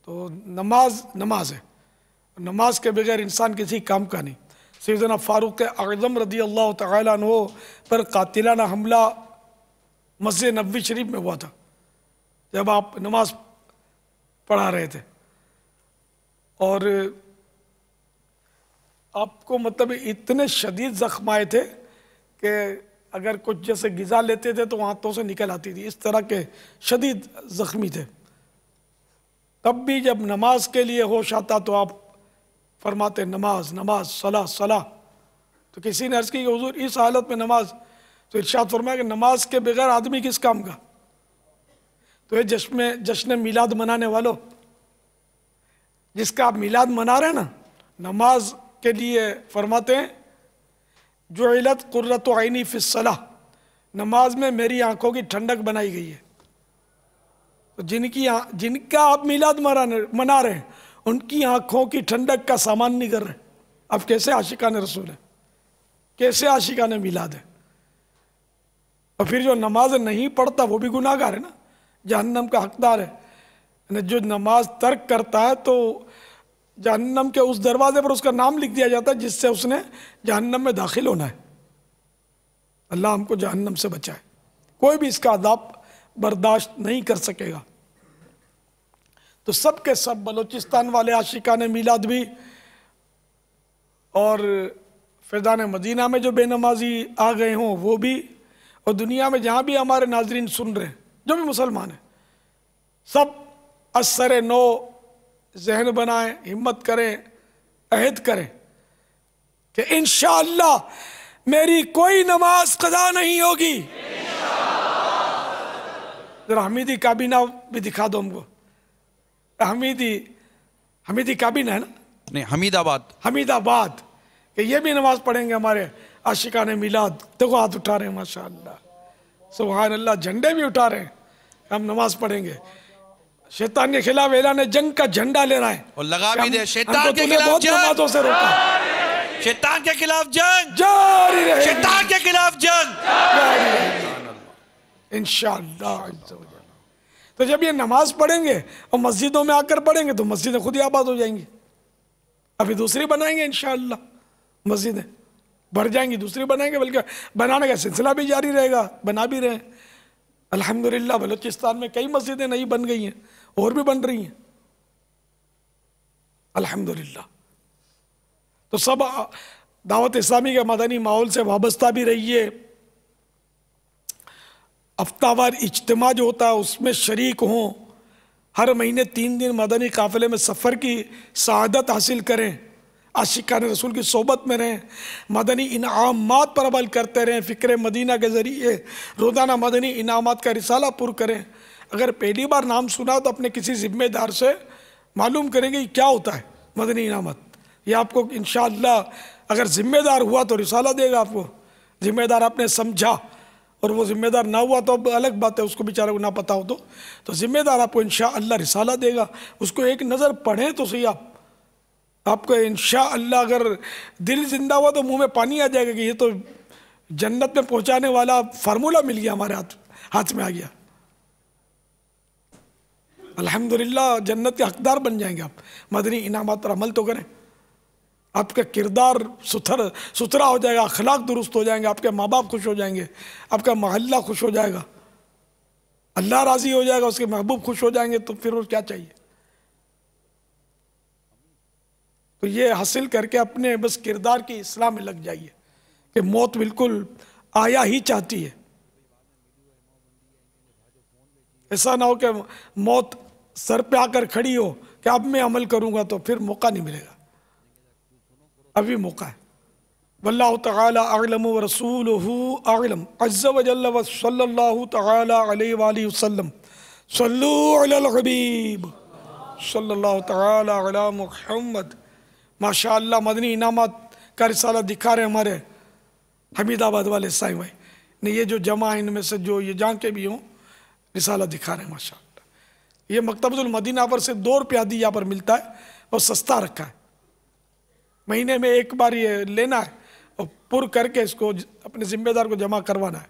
تو نماز ہے، نماز کے بغیر انسان کسی کام کا نہیں۔ سیدنا فاروق اعظم رضی اللہ تعالیٰ عنہ پر قاتلانہ حملہ مسجد نبوی شریف میں ہوا تھا، جب آپ نماز پڑھا رہے تھے، اور آپ کو مطلب اتنے شدید زخم آئے تھے کہ اگر کچھ جیسے غذا لیتے تھے تو ہاتھوں سے نکل آتی تھی، اس طرح کے شدید زخمی تھے۔ تب بھی جب نماز کے لیے ہوش آتا تو آپ فرماتے نماز نماز، صلاح صلاح۔ تو کسی نے عرض کی کہ حضور اس حالت میں نماز، تو ارشاد فرمایا کہ نماز کے بغیر آدمی کس کام کا؟ تو یہ جشن میلاد منانے والوں، جس کا آپ میلاد منا رہے ہیں نا، نماز کے لیے فرماتے ہیں جعلت قرۃ عینی فی الصلاۃ، نماز میں میری آنکھوں کی ٹھنڈک بنائی گئی ہے۔ تو جن کا آپ میلاد منا رہے ہیں ان کی آنکھوں کی ٹھنڈک کا سامان نہیں کر رہے، اب کیسے عاشقان رسول ہے، کیسے عاشقان میلاد ہے؟ اور پھر جو نماز نہیں پڑھتا وہ بھی گناہ گار ہے نا، جہنم کا حقدار ہے۔ جو نماز ترک کرتا ہے تو جہنم کے اس دروازے پر اس کا نام لکھ دیا جاتا ہے جس سے اس نے جہنم میں داخل ہونا ہے۔ اللہ ہم کو جہنم سے بچائے، کوئی بھی اس کا عذاب برداشت نہیں کر سکے گا۔ تو سب کے سب بلوچستان والے عاشقان میلاد بھی، اور فیضان مدینہ میں جو بے نمازی آ گئے ہوں وہ بھی، اور دنیا میں جہاں بھی ہمارے ناظرین سن رہے ہیں جو بھی مسلمان ہیں، سب اثر نو ذہن بنائیں، ہمت کریں، عہد کریں کہ انشاءاللہ میری کوئی نماز قضا نہیں ہوگی۔ ذرا حمیدی کابینہ بھی دکھا دو ہم کو، حمیدی کابینہ ہے نا،
نہیں حمید آباد، کہ یہ بھی نماز پڑھیں گے ہمارے عاشقان میلاد۔ دیکھو ہاتھ اٹھا رہے ہیں ماشاءاللہ، سبحان اللہ، جھنڈے بھی اٹھا رہے ہیں، ہم نماز پڑھیں گے۔ شیطان کے خلاف اعلان جنگ کا جھنڈا لے رہا ہے، اور لگا بھی دے،
ہم
شیطان
کو
کے
تمہیں
خلاف
بہت
جنگ،
نمازوں سے روکا،
شیطان کے خلاف جنگ
جاری رہے گی،
شیطان کے خلاف جنگ
انشاءاللہ عز و جل۔ تو جب یہ نماز پڑھیں گے اور مسجدوں میں آ کر پڑھیں گے تو مسجدیں خود ہی آباد ہو جائیں گی۔ ابھی دوسری بنائیں گے انشاءاللہ، مسجدیں بھر جائیں گی، دوسری بنائیں گے، بلکہ بنانے کا سلسلہ بھی جاری رہے گا، بنا بھی رہے ہیں الحمدللہ۔ بلوچستان میں کئی مسجدیں نئی بن گئی ہیں، اور بھی بن رہی ہیں الحمدللہ۔ تو سب دعوت اسلامی کے مدنی ماحول سے وابستہ بھی رہیے، ہفتہ وار اجتماع جو ہوتا ہے اس میں شریک ہوں، ہر مہینے 3 دن مدنی قافلے میں سفر کی سعادت حاصل کریں، عاشقان رسول کی صحبت میں رہیں، مدنی انعامات پر عمل کرتے رہیں، فکر مدینہ کے ذریعے روزانہ مدنی انعامات کا رسالہ پر کریں۔ اگر پہلی بار نام سنا تو اپنے کسی ذمہ دار سے معلوم کریں گے یہ کیا ہوتا ہے مدنی انعامات، یہ آپ کو انشاءاللہ اگر ذمہ دار ہوا تو رسالہ دے گا آپ کو، ذمہ دار آپ نے سمجھا، اور وہ ذمہ دار نہ ہوا تو اب الگ بات ہے، اس کو بیچارے کو نہ پتا ہو تو ذمہ دار آپ کو انشاءاللہ رسالہ دے گا، اس کو ایک نظر پڑھیں تو صحیح آپ کو انشاءاللہ اگر دل زندہ ہوا تو منہ میں پانی آ جائے گا کہ یہ تو جنت میں پہنچانے والا فارمولہ مل گیا، ہمارے ہاتھ میں آ گیا، الحمدللہ جنت کے حقدار بن جائیں گے آپ۔ مدنی انعامات پر عمل تو کریں، آپ کا کردار ستھرا ہو جائے گا، اخلاق درست ہو جائیں گے، آپ کے ماں باپ خوش ہو جائیں گے، آپ کا محلہ خوش ہو جائے گا، اللہ راضی ہو جائے گا، اس کے محبوب خوش ہو جائیں گے، تو پھر وہ کیا چاہیے؟ تو یہ حاصل کر کے اپنے بس کردار کی اصلاح میں لگ جائیے کہ موت بالکل آیا ہی چاہتی ہے، ایسا نہ ہو کہ موت سر پہ آ کر کھڑی ہو کہ اب میں عمل کروں گا تو پھر موقع نہیں ملے گا، ابھی موقع ہے۔ واللہ تعالی اعلم ورسولہ اعلم عز وجل وصلی اللہ تعالی علیہ وآلہ وسلم صلو علی الحبیب صلی اللہ تعالی علی محمد۔ ماشاءاللہ مدنی انعامات کا رسالہ دکھا رہے ہمارے حمید آباد والے سائیں بھائی نے، یہ جو جمع ان میں سے جو یہ جان کے بھی ہوں رسالہ دکھا رہے ہیں ماشاءاللہ۔ یہ مکتبۃ المدینہ پر سے 2 روپیہ دی یہاں پر ملتا ہے اور سستا رکھا ہے، مہینے میں ایک بار یہ لینا ہے اور پر کر کے اس کو اپنے ذمہ دار کو جمع کروانا ہے،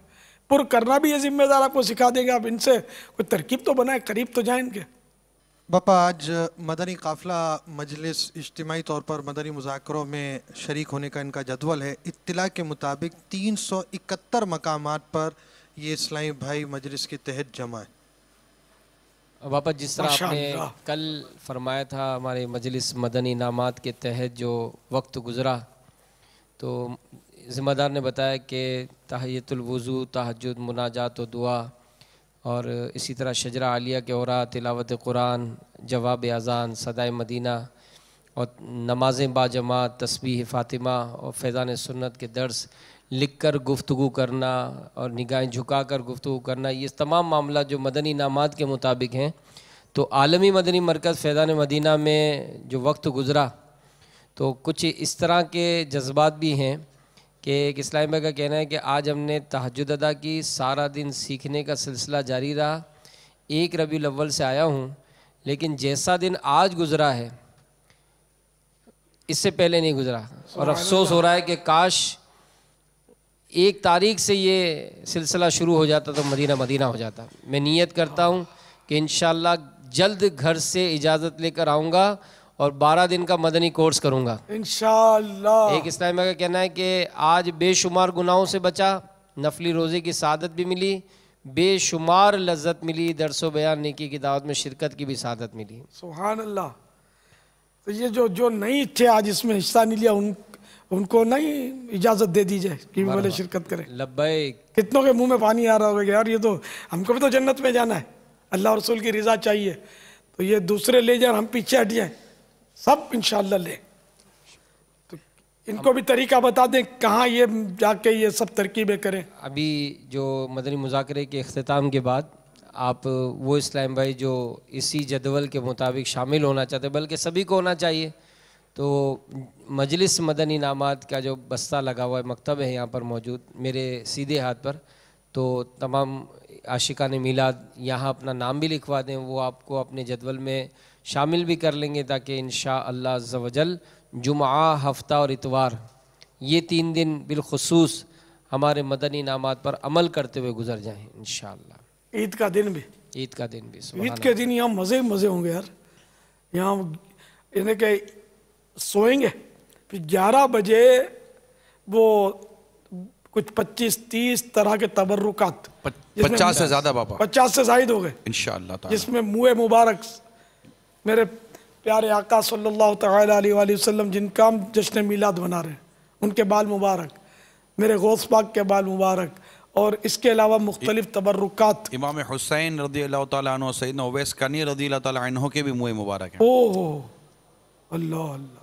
پر کرنا بھی یہ ذمہ دار آپ کو سکھا دیں گے، آپ ان سے کوئی ترکیب تو بنائیں، قریب تو جائیں ان کے۔
باپا آج مدنی قافلہ مجلس اجتماعی طور پر مدنی مذاکروں میں شریک ہونے کا ان کا جدول ہے، اطلاع کے مطابق 371 مقامات پر یہ اسلامی بھائی مجلس کے تحت جمع ہے۔
باپا جس طرح آپ نے کل فرمایا تھا ہمارے مجلس مدنی انعامات کے تحت جو وقت گزرا، تو ذمہ دار نے بتایا کہ تحیۃ الوضو، تہجد، مناجات و دعا، اور اسی طرح شجرہ عالیہ کے اوراد، تلاوت قرآن، جواب اذان، صدائے مدینہ، اور نمازیں باجماعت، تسبیح فاطمہ اور فیضان سنت کے درس، لکھ کر گفتگو کرنا اور نگاہیں جھکا کر گفتگو کرنا، یہ تمام معاملات جو مدنی انعامات کے مطابق ہیں۔ تو عالمی مدنی مرکز فیضان مدینہ میں جو وقت گزرا تو کچھ اس طرح کے جذبات بھی ہیں کہ ایک اسلامی بھائی کا کہنا ہے کہ آج ہم نے تہجد ادا کی، سارا دن سیکھنے کا سلسلہ جاری رہا، 1 ربیع الاول سے آیا ہوں، لیکن جیسا دن آج گزرا ہے اس سے پہلے نہیں گزرا، اور افسوس ہو رہا ہے کہ کاش 1 تاریخ سے یہ سلسلہ شروع ہو جاتا تو مدینہ مدینہ ہو جاتا۔ میں نیت کرتا ہوں کہ انشاءاللہ جلد گھر سے اجازت لے کر آؤں گا اور 12 دن کا مدنی کورس کروں گا
انشاءاللہ۔
ایک اسلامی کا کہنا ہے کہ آج بے شمار گناہوں سے بچا، نفلی روزے کی سعادت بھی ملی، بے شمار لذت ملی، درس و بیان نیکی کی دعوت میں شرکت کی بھی سعادت ملی۔
سبحان اللہ۔ تو یہ جو نہیں تھے آج اس میں حصہ نہیں لیا، ان کو نہیں اجازت دے دیجئے کہ وہ بولے شرکت کریں۔
لبیک۔
کتنوں کے منہ میں پانی آ رہا ہوگا کہ یار یہ تو ہم کو بھی تو جنت میں جانا ہے، اللہ رسول کی رضا چاہیے، تو یہ دوسرے لے جائیں ہم پیچھے ہٹ جائیں، سب انشاءاللہ لیں۔ تو ان کو بھی طریقہ بتا دیں کہاں یہ جا کے یہ سب ترکیبیں کریں۔
ابھی جو مدنی مذاکرے کے اختتام کے بعد آپ وہ اسلام بھائی جو اسی جدول کے مطابق شامل ہونا چاہتے، بلکہ سبھی کو ہونا چاہیے، تو مجلس مدنی انعامات کا جو بستہ لگا ہوا ہے، مکتب ہے یہاں پر موجود میرے سیدھے ہاتھ پر، تو تمام عاشقان میلاد یہاں اپنا نام بھی لکھوا دیں، وہ آپ کو اپنے جدول میں شامل بھی کر لیں گے، تاکہ انشاءاللہ عز و جل جمعہ، ہفتہ اور اتوار یہ 3 دن بالخصوص ہمارے مدنی انعامات پر عمل کرتے ہوئے گزر جائیں انشاءاللہ۔
عید کا دن بھی،
عید کا دن بھی، سبحان
عید کے دن یہاں مزے مزے ہوں گے یار، یہاں انہیں کہ سوئیں گے، پھر 11 بجے وہ کچھ 25-30 طرح کے تبرکات،
50 سے زیادہ بابا،
50 سے زائد ہو گئے،
انشاءاللہ تعالی،
جس میں منہ مبارک میرے پیارے آقا صلی اللہ تعالی علیہ وآلہ وسلم جن کا ہم جشن میلاد بنا رہے ہیں، ان کے بال مبارک، میرے غوث پاک کے بال مبارک، اور اس کے علاوہ مختلف تبرکات،
امام حسین رضی اللہ تعالیٰ عنہ، سیدنا اویس قرنی رضی اللہ تعالیٰ عنہ کے بھی منہ مبارک ہیں۔
اوہ اللہ اللہ،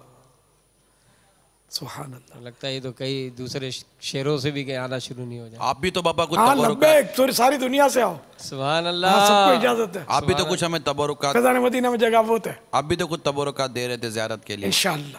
سبحان اللہ۔
لگتا ہے یہ تو کئی دوسرے شہروں سے بھی کہ آنا شروع نہیں ہو جائے۔
آپ بھی تو بابا کچھ
ہاں
تبرکات،
لبیک، ساری دنیا سے آؤ،
سبحان
ہاں سب کو
اللہ،
اجازت ہے،
آپ بھی تو کچھ ہمیں تبرکات،
فیضان مدینہ میں جگہ بہت ہے
آپ بھی تو کچھ تبرکات دے رہے تھے زیارت کے لیے۔
انشاءاللہ۔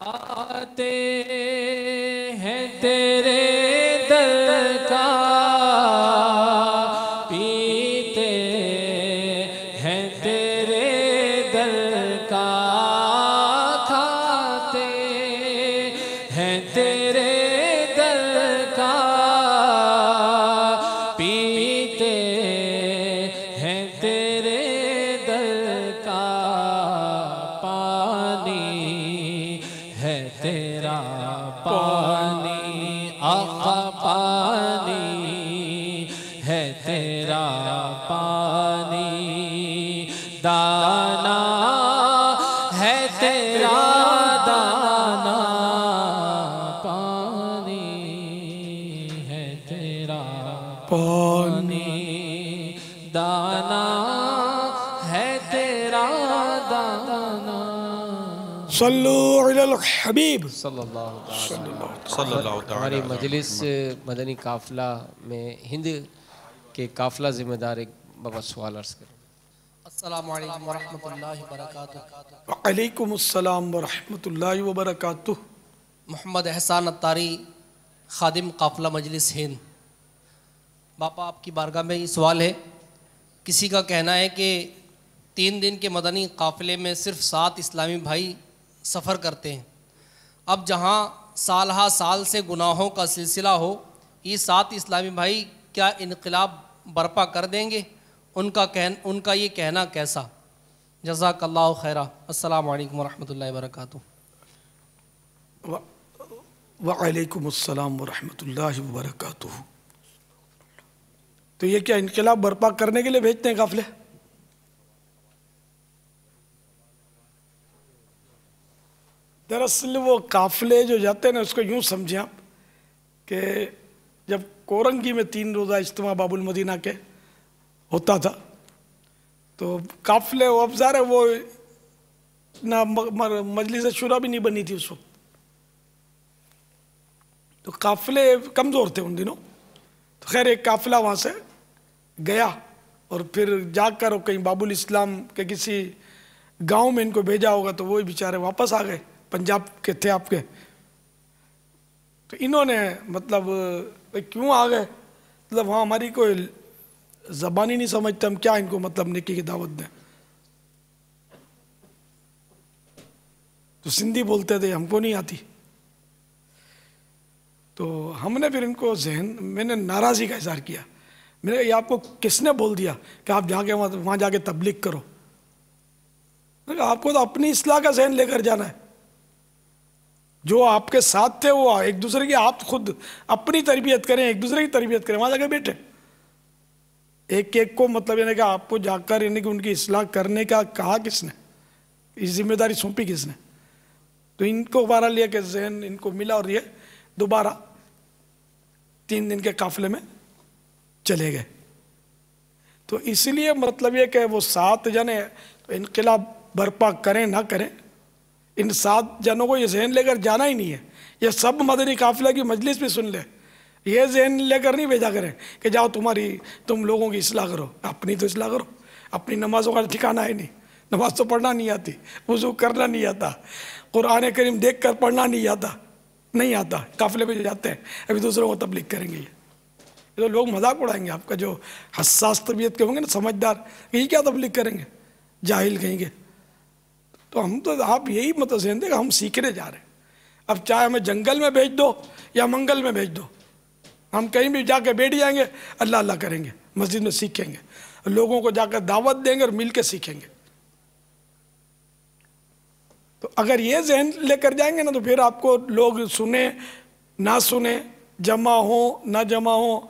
آتے ہیں تیرے در کا پیتے ہیں تیرے در کا کھاتے ہیں تیرے در کا پیتے ہیں تیرے در کا پانی ہے تیرا پانی آقا پانی ہے تیرا پانی دانا ہے تیرا دانا پانی ہے تیرا پانی دانا ہے تیرا دانا
صلو علی الحبیب
صلی اللہ
صلی اللہ تعالی
ہماری مجلس مدنی قافلہ میں ہند کے قافلہ ذمہ دار ایک بابا سوال عرض کریں۔
السلام علیکم ورحمۃ اللہ وبرکاتہ۔
وعلیکم السلام ورحمۃ اللہ وبرکاتہ۔
محمد احسان اتاری، خادم قافلہ مجلس ہند۔ باپا آپ کی بارگاہ میں یہ سوال ہے، کسی کا کہنا ہے کہ 3 دن کے مدنی قافلے میں صرف 7 اسلامی بھائی سفر کرتے ہیں۔ اب جہاں سال ہا سال سے گناہوں کا سلسلہ ہو، یہ 7 اسلامی بھائی کیا انقلاب برپا کر دیں گے؟ ان کا یہ کہنا کیسا؟ جزاک اللہ خیرہ۔ السلام علیکم ورحمۃ اللہ وبرکاتہ۔
وعلیکم السلام ورحمۃ اللہ وبرکاتہ۔ تو یہ کیا انقلاب برپا کرنے کے لیے بھیجتے ہیں قافلے؟ دراصل وہ قافلے جو جاتے ہیں نا، اس کو یوں سمجھیں آپ کہ جب کورنگی میں 3 روزہ اجتماع باب المدینہ کے ہوتا تھا تو قافلے اب ظاہر ہے وہ نہ مجلس شورا بھی نہیں بنی تھی اس وقت، تو قافلے کمزور تھے ان دنوں۔ تو خیر ایک قافلہ وہاں سے گیا اور پھر جا کر کہیں باب الاسلام کے کسی گاؤں میں ان کو بھیجا ہوگا، تو وہی بیچارے واپس آ گئے، پنجاب کے تھے آپ کے۔ تو انہوں نے مطلب کیوں آ گئے، مطلب وہاں ہماری کوئی زبان ہی نہیں سمجھتے، ہم کیا ان کو مطلب نیکی کی دعوت دیں۔ تو سندھی بولتے تھے، ہم کو نہیں آتی۔ تو ہم نے پھر ان کو میں نے ناراضی کا اظہار کیا، میں نے کہا یہ آپ کو کس نے بول دیا کہ آپ جا کے وہاں جا کے تبلیغ کرو؟ میں نے کہا آپ کو تو اپنی اصلاح کا ذہن لے کر جانا ہے، جو آپ کے ساتھ تھے وہ ایک دوسرے کی، آپ خود اپنی تربیت کریں، ایک دوسرے کی تربیت کریں، وہاں جا کے بیٹھے ایک ایک کو مطلب یعنی کہ آپ کو جا کر یعنی کہ ان کی اصلاح کرنے کا کہا کس نے، یہ ذمہ داری سونپی کس نے؟ تو ان کو بارہ لیا کہ ذہن ان کو ملا اور یہ دوبارہ 3 دن کے قافلے میں چلے گئے۔ تو اس لیے مطلب یہ کہ وہ 7 جنے تو انقلاب برپا کریں نہ کریں، ان 7 جنوں کو یہ ذہن لے کر جانا ہی نہیں ہے۔ یہ سب مدنی قافلہ کی مجلس بھی سن لے، یہ ذہن لے کر نہیں بھیجا کریں کہ جاؤ تم لوگوں کی اصلاح کرو، اپنی تو اصلاح کرو۔ اپنی نمازوں کا ٹھکانہ ہے نہیں، نماز تو پڑھنا نہیں آتی، وضو کرنا نہیں آتا، قرآن کریم دیکھ کر پڑھنا نہیں آتا، قافلے پہ جاتے ہیں ابھی دوسروں کو تبلیغ کریں گے۔ یہ تو لوگ مذاق اڑائیں گے آپ کا، جو حساس طبیعت کے ہوں گے نا، سمجھدار، یہ کیا تبلیغ کریں گے، جاہل کہیں گے۔ تو ہم تو آپ یہی مطلب ذہن دیں کہ ہم سیکھنے جا رہے ہیں۔ اب چاہے ہمیں جنگل میں بھیج دو یا منگل میں بھیج دو، ہم کہیں بھی جا کے بیٹھ جائیں گے، اللہ اللہ کریں گے، مسجد میں سیکھیں گے، لوگوں کو جا کر دعوت دیں گے اور مل کے سیکھیں گے۔ تو اگر یہ ذہن لے کر جائیں گے نا تو پھر آپ کو لوگ سنیں نہ سنیں، جمع ہوں نہ جمع ہوں،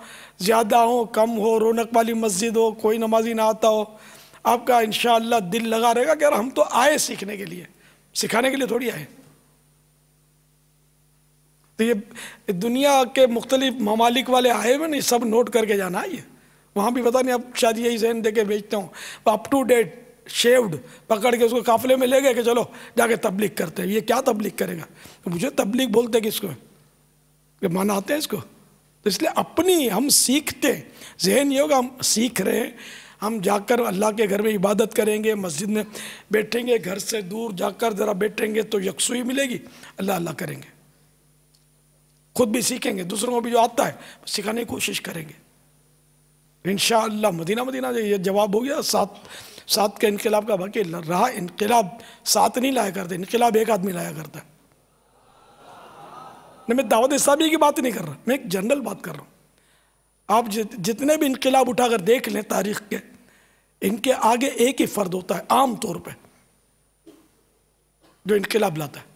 زیادہ ہوں کم ہو، رونق والی مسجد ہو، کوئی نمازی نہ آتا ہو، آپ کا انشاءاللہ دل لگا رہے گا کہ یار ہم تو آئے سیکھنے کے لیے، سکھانے کے لیے تھوڑی آئے۔ تو یہ دنیا کے مختلف ممالک والے آئے ہوئے نہیں، سب نوٹ کر کے جانا ہے۔ یہ وہاں بھی پتہ نہیں، اب شاید یہی ذہن دے کے بھیجتا ہوں، اپ ٹو ڈیٹ شیوڈ پکڑ کے اس کو قافلے میں لے گئے کہ چلو جا کے تبلیغ کرتے ہیں۔ یہ کیا تبلیغ کرے گا؟ مجھے تبلیغ بولتے کس کو، کہ مناتے ہیں اس کو؟ تو اس لیے اپنی ہم سیکھتے ہیں، ذہن یہ ہوگا ہم سیکھ رہے ہیں، ہم جا کر اللہ کے گھر میں عبادت کریں گے، مسجد میں بیٹھیں گے، گھر سے دور جا کر ذرا بیٹھیں گے تو یکسوئی ملے گی، اللہ اللہ کریں گے، خود بھی سیکھیں گے، دوسروں کو بھی جو آتا ہے سکھانے کی کوشش کریں گے انشاءاللہ۔ مدینہ یہ جواب ہو گیا سات کے انقلاب کا۔ باقی رہا انقلاب سات نہیں لایا کرتے، انقلاب ایک آدمی لایا کرتا ہے۔ میں دعوت اسلامی کی بات نہیں کر رہا، میں ایک جنرل بات کر رہا ہوں۔ آپ جتنے بھی انقلاب اٹھا کر دیکھ لیں تاریخ کے، ان کے آگے ایک ہی فرد ہوتا ہے عام طور پہ جو انقلاب لاتا ہے۔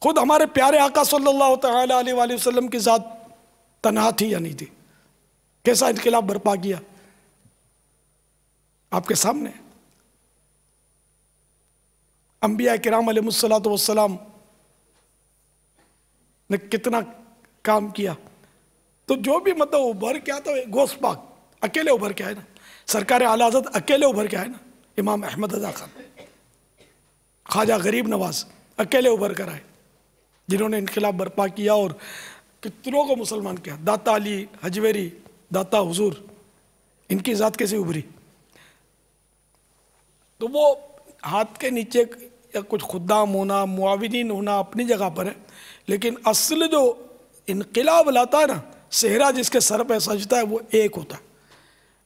خود ہمارے پیارے آقا صلی اللہ تعالی علیہ وآلہ وسلم کی ذات تنہا تھی یا نہیں تھی؟ کیسا انقلاب برپا کیا آپ کے سامنے۔ انبیاء کرام علیہ الصلوۃ والسلام نے کتنا کام کیا، تو جو بھی مطلب ابھر کے آتا ہے غوث پاک اکیلے ابھر کے آئے نا، سرکار اعلیٰ حضرت اکیلے ابھر کے آئے نا، امام احمد رضا خان، خواجہ غریب نواز اکیلے ابھر کر آئے جنہوں نے انقلاب برپا کیا اور کتنوں کو مسلمان کیا۔ داتا علی حجویری، داتا حضور، ان کی ذات کیسے ابھری؟ تو وہ ہاتھ کے نیچے یا کچھ خدام ہونا، معاونین ہونا اپنی جگہ پر ہے، لیکن اصل جو انقلاب لاتا ہے نا، صحرا جس کے سر پہ سجتا ہے، وہ ایک ہوتا ہے۔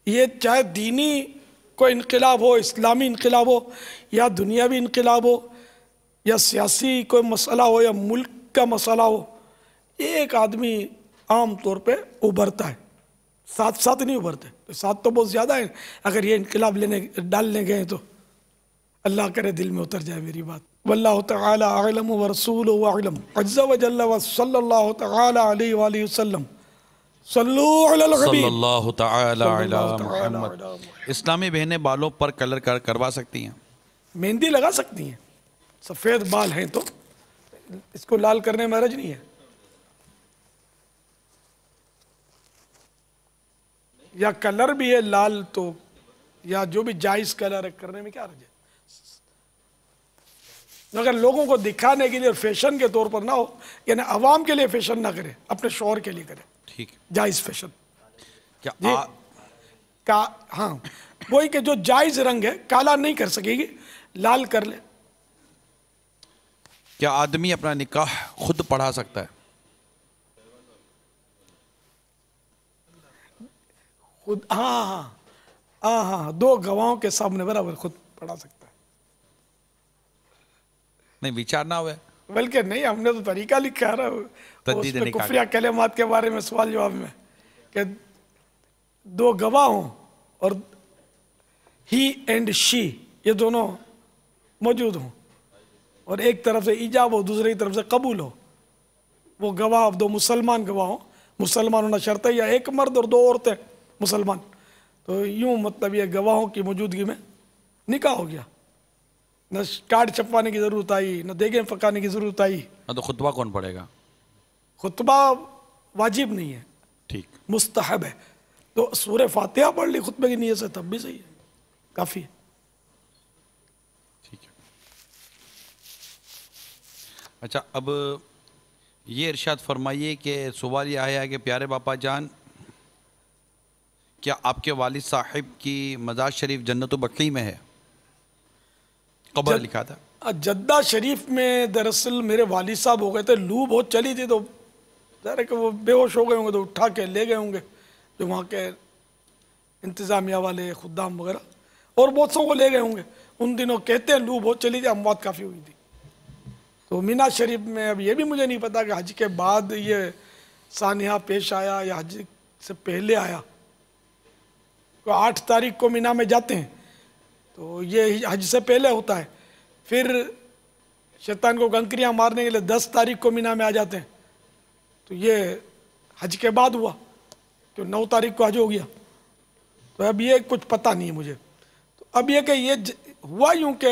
یہ چاہے دینی کوئی انقلاب ہو، اسلامی انقلاب ہو، یا دنیاوی انقلاب ہو، یا سیاسی کوئی مسئلہ ہو، یا ملک کا مسئلہ ہو، ایک آدمی عام طور پہ ابھرتا ہے، ساتھ نہیں ابھرتے۔ ساتھ تو بہت زیادہ ہیں، اگر یہ انقلاب ڈالنے گئے تو اللہ کرے دل میں اتر جائے میری بات۔ واللہ تعالی اعلم ورسولہ اعلم، عز وجل وصلی اللہ تعالی علیہ وآلہ وسلم۔ صلو علی
صلی
الحبیب
اللہ تعالی علی
تعالی
محمد۔
علی
اسلامی بہنیں بالوں پر کلر کروا سکتی ہیں؟
مہندی لگا سکتی ہیں، سفید بال ہیں تو اس کو لال کرنے میں حرج نہیں ہے، یا کلر بھی ہے لال تو، یا جو بھی جائز کلر ہے کرنے میں کیا حرج ہے، مگر لوگوں کو دکھانے کے لیے اور فیشن کے طور پر نہ ہو، یعنی عوام کے لیے فیشن نہ کرے، اپنے شوہر کے لیے کرے،
ٹھیک ہے۔
جائز فیشن
کیا
جی ہاں، وہی کہ جو جائز رنگ ہے کالا نہیں کر سکے گی، لال کر لے۔
کیا آدمی اپنا نکاح خود پڑھا سکتا ہے؟
خود ہاں، دو گواہوں کے سامنے برابر خود پڑھا سکتا ہے۔
نہیں وچار نہ ہوئے؟
بلکہ نہیں، ہم نے تو طریقہ لکھا ہے
تجدید
اس میں
نکاح
کفریہ کلمات کے بارے میں سوال جواب میں کہ دو گواہ ہوں اور ہی اینڈ شی یہ دونوں موجود ہوں، اور ایک طرف سے ایجاب ہو، دوسری طرف سے قبول ہو، وہ گواہ دو مسلمان گواہ ہوں، مسلمان ہونا شرط ہے، یا ایک مرد اور دو عورتیں مسلمان، تو یوں مطلب یہ گواہوں کی موجودگی میں نکاح ہو گیا، نہ کارڈ چھپوانے کی ضرورت آئی، نہ دیگیں پکانے کی ضرورت آئی۔
تو خطبہ کون پڑھے گا؟
خطبہ واجب نہیں ہے،
ٹھیک،
مستحب ہے، تو سورہ فاتحہ پڑھ لی خطبے کی نیت سے تب بھی صحیح ہے، کافی ہے۔
ٹھیک ہے۔ اچھا، اب یہ ارشاد فرمائیے کہ سوال یہ آیا ہے کہ پیارے باپا جان، کیا آپ کے والد صاحب کی مزار شریف جنت البقیع میں ہے؟ قبر لکھا تھا
جدہ شریف میں۔ دراصل میرے والد صاحب ہو گئے تھے، لو بہت چلی تھی، تو ظاہر ہے کہ وہ بے ہوش ہو گئے ہوں گے، تو اٹھا کے لے گئے ہوں گے جو وہاں کے انتظامیہ والے خدام وغیرہ، اور بہت سو کو لے گئے ہوں گے۔ ان دنوں کہتے ہیں لو بہت چلی تھی، اموات کافی ہوئی تھی۔ تو مینا شریف میں اب یہ بھی مجھے نہیں پتا کہ حج کے بعد یہ سانحہ پیش آیا یا حج سے پہلے آیا۔ 8 تاریخ کو مینا میں جاتے ہیں تو یہ حج سے پہلے ہوتا ہے، پھر شیطان کو کنکریاں مارنے کے لیے 10 تاریخ کو مینا میں آ جاتے ہیں، تو یہ حج کے بعد ہوا، تو 9 تاریخ کو حج ہو گیا۔ تو اب یہ کچھ پتہ نہیں ہے مجھے۔ تو اب یہ کہ یہ ہوا یوں کہ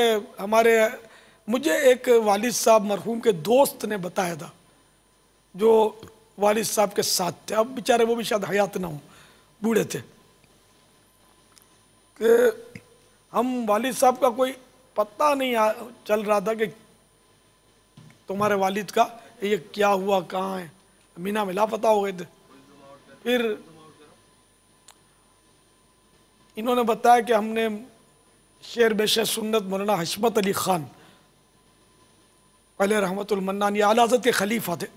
مجھے ایک والد صاحب مرحوم کے دوست نے بتایا تھا جو والد صاحب کے ساتھ تھے، اب بیچارے وہ بھی شاید حیات نہ ہوں، بوڑھے تھے، کہ ہم والد صاحب کا کوئی پتہ نہیں چل رہا تھا کہ تمہارے والد کا یہ کیا ہوا، کہاں ہے، مینا میں لاپتہ ہو گئے تھے۔ پھر انہوں نے بتایا کہ ہم نے شیر بیش سنت مولانا حشمت علی خان علیہ رحمت المنان، یہ اعلیٰ حضرت کے خلیفہ تھے،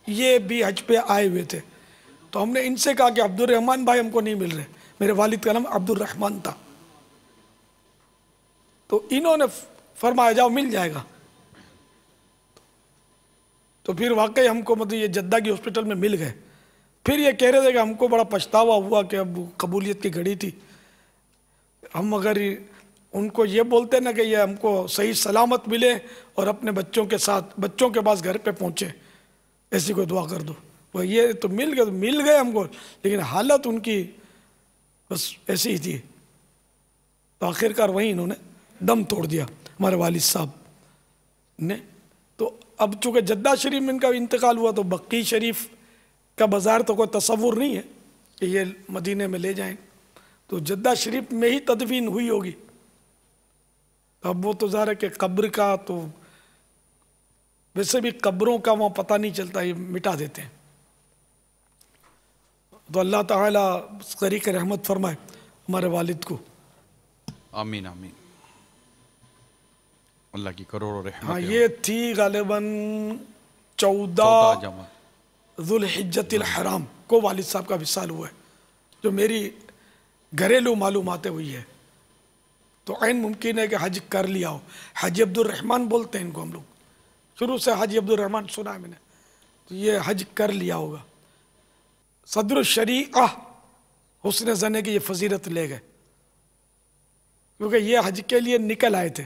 یہ بھی حج پہ آئے ہوئے تھے. تو ہم نے ان سے کہا کہ عبد الرحمن بھائی ہم کو نہیں مل رہے. میرے والد کا نام عبد الرحمن تھا. تو انہوں نے فرمایا جاؤ مل جائے گا. تو پھر واقعی ہم کو مطلب یہ جدہ کی ہاسپٹل میں مل گئے. پھر یہ کہہ رہے تھے کہ ہم کو بڑا پچھتاوا ہوا کہ اب قبولیت کی گھڑی تھی. ہم اگر ان کو یہ بولتے نا کہ یہ ہم کو صحیح سلامت ملے اور اپنے بچوں کے ساتھ بچوں کے پاس گھر پہ پہنچے، ایسی کوئی دعا کر دو. وہ یہ تو مل گئے ہم کو، لیکن حالت ان کی بس ایسی ہی تھی. تو آخرکار وہیں انہوں نے دم توڑ دیا ہمارے والد صاحب نے. تو اب چونکہ جدہ شریف میں ان کا انتقال ہوا تو بقی شریف کا بازار تو کوئی تصور نہیں ہے کہ یہ مدینے میں لے جائیں. تو جدہ شریف میں ہی تدفین ہوئی ہوگی. اب وہ تو ظاہر ہے کہ قبر کا تو ویسے بھی قبروں کا وہاں پتہ نہیں چلتا، یہ مٹا دیتے ہیں. تو اللہ تعالیٰ غریق رحمت فرمائے ہمارے والد کو.
آمین آمین. اللہ کی کروڑوں رحمت.
ہاں یہ تھی غالباً 14 ذوالحجۃ الحرام کو والد صاحب کا وصال ہوا ہے، جو میری گھریلو معلومات ہوئی ہے. تو عین ممکن ہے کہ حج کر لیا ہو. حج عبد الرحمن بولتے ہیں ان کو ہم لوگ، شروع سے حج عبد الرحمن سنا ہے میں نے. تو یہ حج کر لیا ہوگا. صدر الشریعہ حسن زنے کی یہ فضیلت لے گئے کیونکہ یہ حج کے لیے نکل آئے تھے.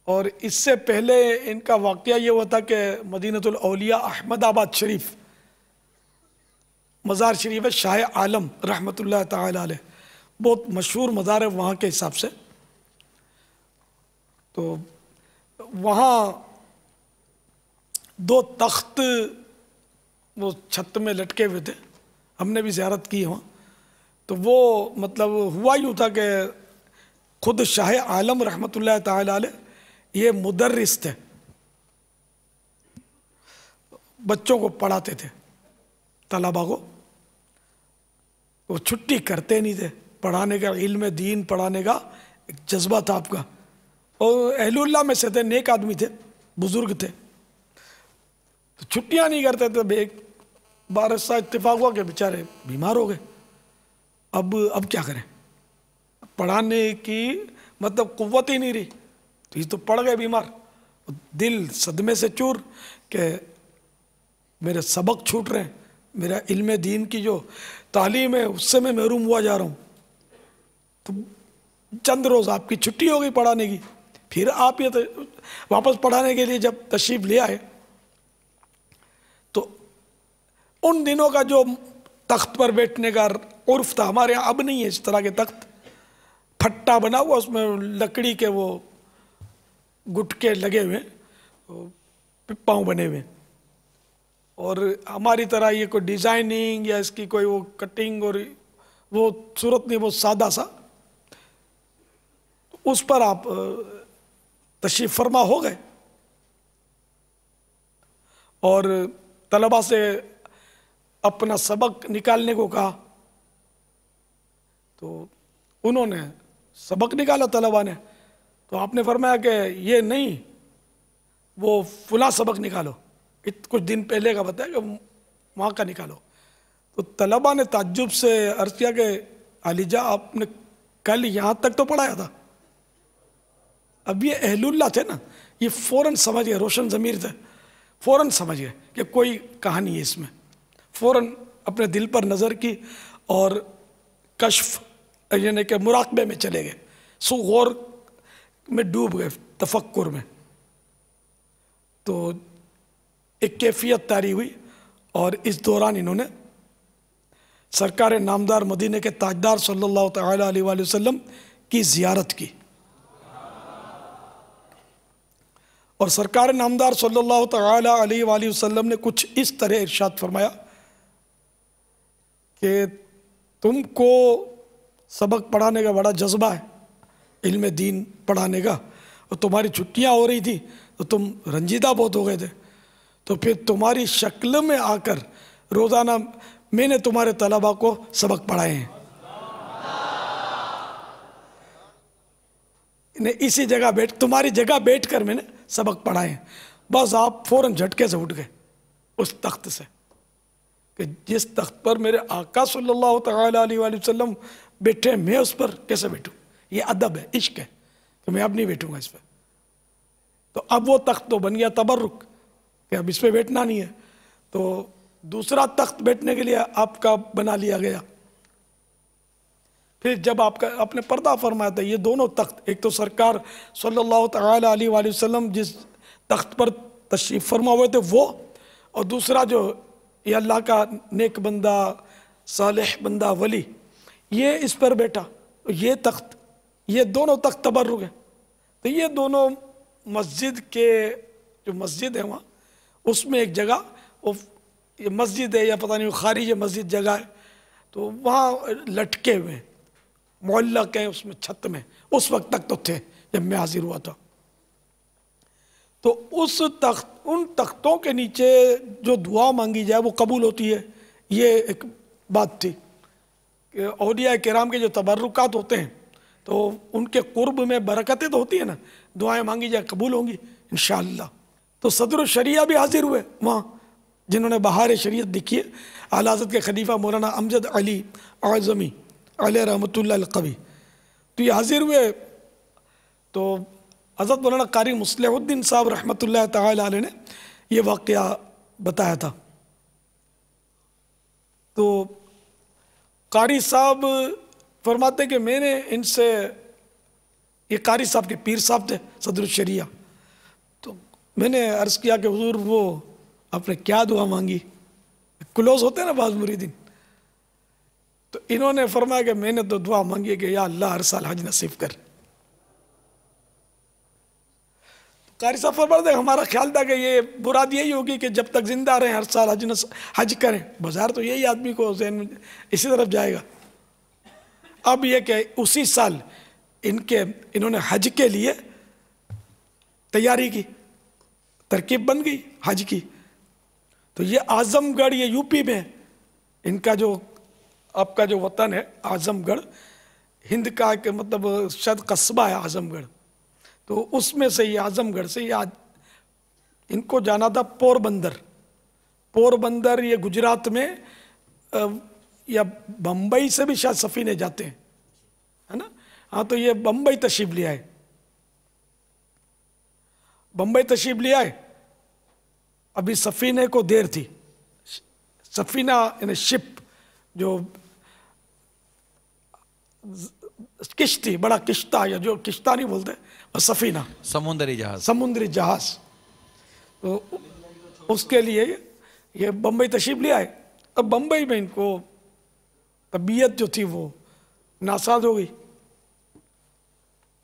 اور اس سے پہلے ان کا واقعہ یہ ہوا تھا کہ مدینۃ الاولیاء احمد آباد شریف مزار شریف ہے شاہ عالم رحمۃ اللہ تعالی علیہ، بہت مشہور مزار ہے وہاں کے حساب سے. تو وہاں 2 تخت وہ چھت میں لٹکے ہوئے تھے، ہم نے بھی زیارت کی وہاں. تو وہ مطلب ہوا یوں تھا کہ خود شاہ عالم رحمۃ اللہ تعالی علیہ یہ مدرس تھے، بچوں کو پڑھاتے تھے، طلباء کو. وہ چھٹی کرتے نہیں تھے. پڑھانے کا، علم دین پڑھانے کا ایک جذبہ تھا آپ کا. اور اہل اللہ میں سے تھے، نیک آدمی تھے، بزرگ تھے. تو چھٹیاں نہیں کرتے تھے. ایک بار ایسا اتفاق ہوا کہ بیچارے بیمار ہو گئے. اب کیا کریں؟ پڑھانے کی مطلب قوت ہی نہیں رہی. تو یہ تو پڑ گئے بیمار. دل صدمے سے چور کہ میرے سبق چھوٹ رہے ہیں، میرا علم دین کی جو تعلیم ہے اس سے میں محروم ہوا جا رہا ہوں. تو چند روز آپ کی چھٹی ہو گئی پڑھانے کی. پھر آپ یہ واپس پڑھانے کے لیے جب تشریف لے آئے تو ان دنوں کا جو تخت پر بیٹھنے کا عرف تھا، ہمارے یہاں اب نہیں ہے اس طرح کے تخت. پھٹا بنا ہوا، اس میں لکڑی کے وہ گٹکے لگے ہوئے، پاؤں بنے ہوئے. اور ہماری طرح یہ کوئی ڈیزائننگ یا اس کی کوئی وہ کٹنگ اور وہ صورت نہیں، وہ سادہ سا. اس پر آپ تشریف فرما ہو گئے اور طلباء سے اپنا سبق نکالنے کو کہا. تو انہوں نے سبق نکالا طلباء نے. تو آپ نے فرمایا کہ یہ نہیں، وہ فلاں سبق نکالو. کچھ دن پہلے کا بتایا کہ وہاں کا نکالو. تو طلباء نے تعجب سے عرض کیا کہ علی جا آپ نے کل یہاں تک تو پڑھایا تھا. اب یہ اہل اللہ تھے نا، یہ فوراً سمجھ گئے، روشن ضمیر تھے، فوراً سمجھ گئے کہ کوئی کہانی ہے اس میں. فوراً اپنے دل پر نظر کی اور کشف یعنی کہ مراقبے میں چلے گئے، سو غور میں ڈوب گئے، تفکر میں. تو ایک کیفیت طاری ہوئی اور اس دوران انہوں نے سرکار نامدار مدینے کے تاجدار صلی اللہ تعالی علیہ وآلہ وسلم کی زیارت کی. اور سرکار نامدار صلی اللہ تعالی علیہ وآلہ وسلم نے کچھ اس طرح ارشاد فرمایا کہ تم کو سبق پڑھانے کا بڑا جذبہ ہے، علم دین پڑھانے کا، اور تمہاری چھٹیاں ہو رہی تھی تو تم رنجیدہ بہت ہو گئے تھے. تو پھر تمہاری شکل میں آ کر روزانہ میں نے تمہارے طلباء کو سبق پڑھائے ہیں. اسی جگہ تمہاری جگہ بیٹھ کر میں نے سبق پڑھائے ہیں. بس آپ فوراً جھٹکے سے اٹھ گئے اس تخت سے کہ جس تخت پر میرے آقا صلی اللہ تعالیٰ علیہ وآلہ وسلم بیٹھے میں اس پر کیسے بیٹھوں. یہ ادب ہے، عشق ہے کہ میں اب نہیں بیٹھوں گا اس پہ. تو اب وہ تخت تو بن گیا تبرک کہ اب اس پہ بیٹھنا نہیں ہے. تو دوسرا تخت بیٹھنے کے لیے آپ کا بنا لیا گیا. پھر جب آپ نے پردہ فرمایا تھا، یہ دونوں تخت، ایک تو سرکار صلی اللہ تعالیٰ علیہ وآلہ وسلم جس تخت پر تشریف فرما ہوئے تھے وہ، اور دوسرا جو یہ اللہ کا نیک بندہ صالح بندہ ولی، یہ اس پر بیٹھا. یہ تخت، یہ دونوں تخت تبرک ہے. تو یہ دونوں مسجد کے جو مسجد ہے وہاں، اس میں ایک جگہ وہ یہ مسجد ہے یا پتہ نہیں خارج مسجد جگہ ہے، تو وہاں لٹکے ہوئے ہیں، معلق ہیں اس میں چھت میں. اس وقت تک تو تھے جب میں حاضر ہوا تھا. تو ان تختوں کے نیچے جو دعا مانگی جائے وہ قبول ہوتی ہے. یہ ایک بات تھی کہ اولیاء کرام کے جو تبرکات ہوتے ہیں تو ان کے قرب میں برکتیں تو ہوتی ہیں نا، دعائیں مانگی جائے قبول ہوں گی انشاءاللہ. تو صدر الشریعہ بھی حاضر ہوئے وہاں، جنہوں نے بہار شریعت لکھی ہے، اعلیٰ حضرت کے خلیفہ مولانا امجد علی اعظمی علیہ رحمۃ اللہ القوی. تو یہ حاضر ہوئے. تو حضرت مولانا قاری مصلح الدین صاحب رحمۃ اللہ تعالی علیہ نے یہ واقعہ بتایا تھا. تو قاری صاحب فرماتے کہ میں نے ان سے، یہ قاری صاحب کے پیر صاحب تھے صدر الشریعہ، تو میں نے عرض کیا کہ حضور وہ آپ نے کیا دعا مانگی؟ کلوز ہوتے ہیں نا بعض مریدین. تو انہوں نے فرمایا کہ میں نے تو دعا مانگی کہ یا اللہ ہر سال حج نصیب کر. قاری صاحب فرماتے ہیں ہمارا خیال تھا کہ یہ مراد یہی ہوگی کہ جب تک زندہ رہیں ہر سال حج کریں. بظاہر تو یہی آدمی کو ذہن میں اسی طرف جائے گا. اب یہ کہ اسی سال انہوں نے حج کے لیے تیاری کی، ترکیب بن گئی حج کی. تو یہ اعظم گڑھ، یہ یو پی میں ان کا جو آپ کا جو وطن ہے اعظم گڑھ، ہند کا کہ مطلب شاید قصبہ ہے اعظم گڑھ. تو اس میں سے یہ اعظم گڑھ سے یہ ان کو جانا تھا پوربندر. یہ گجرات میں یا بمبئی سے بھی شاید سفینے جاتے ہیں، ہے نا. ہاں تو یہ بمبئی تشریف لے آئے. بمبئی تشریف لے آئے. ابھی سفینے کو دیر تھی. سفینہ یعنی شپ، جو کشتی، بڑا کشتہ، یا جو کشتہ نہیں بولتے، سفینہ، سمندری جہاز. تو اس کے لیے یہ بمبئی تشریف لے آئے. اب بمبئی میں ان کو طبیعت جو تھی وہ ناساز ہو گئی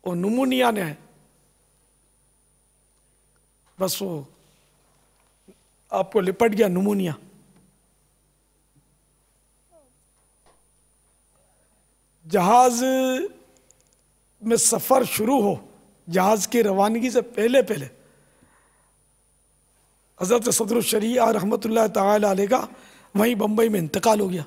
اور نمونیا نے بس وہ آپ کو لپٹ گیا نمونیا. جہاز میں سفر شروع ہو، جہاز کی روانگی سے پہلے حضرت صدر الشریعہ رحمۃ اللہ تعالی علیہ کا وہیں بمبئی میں انتقال ہو گیا.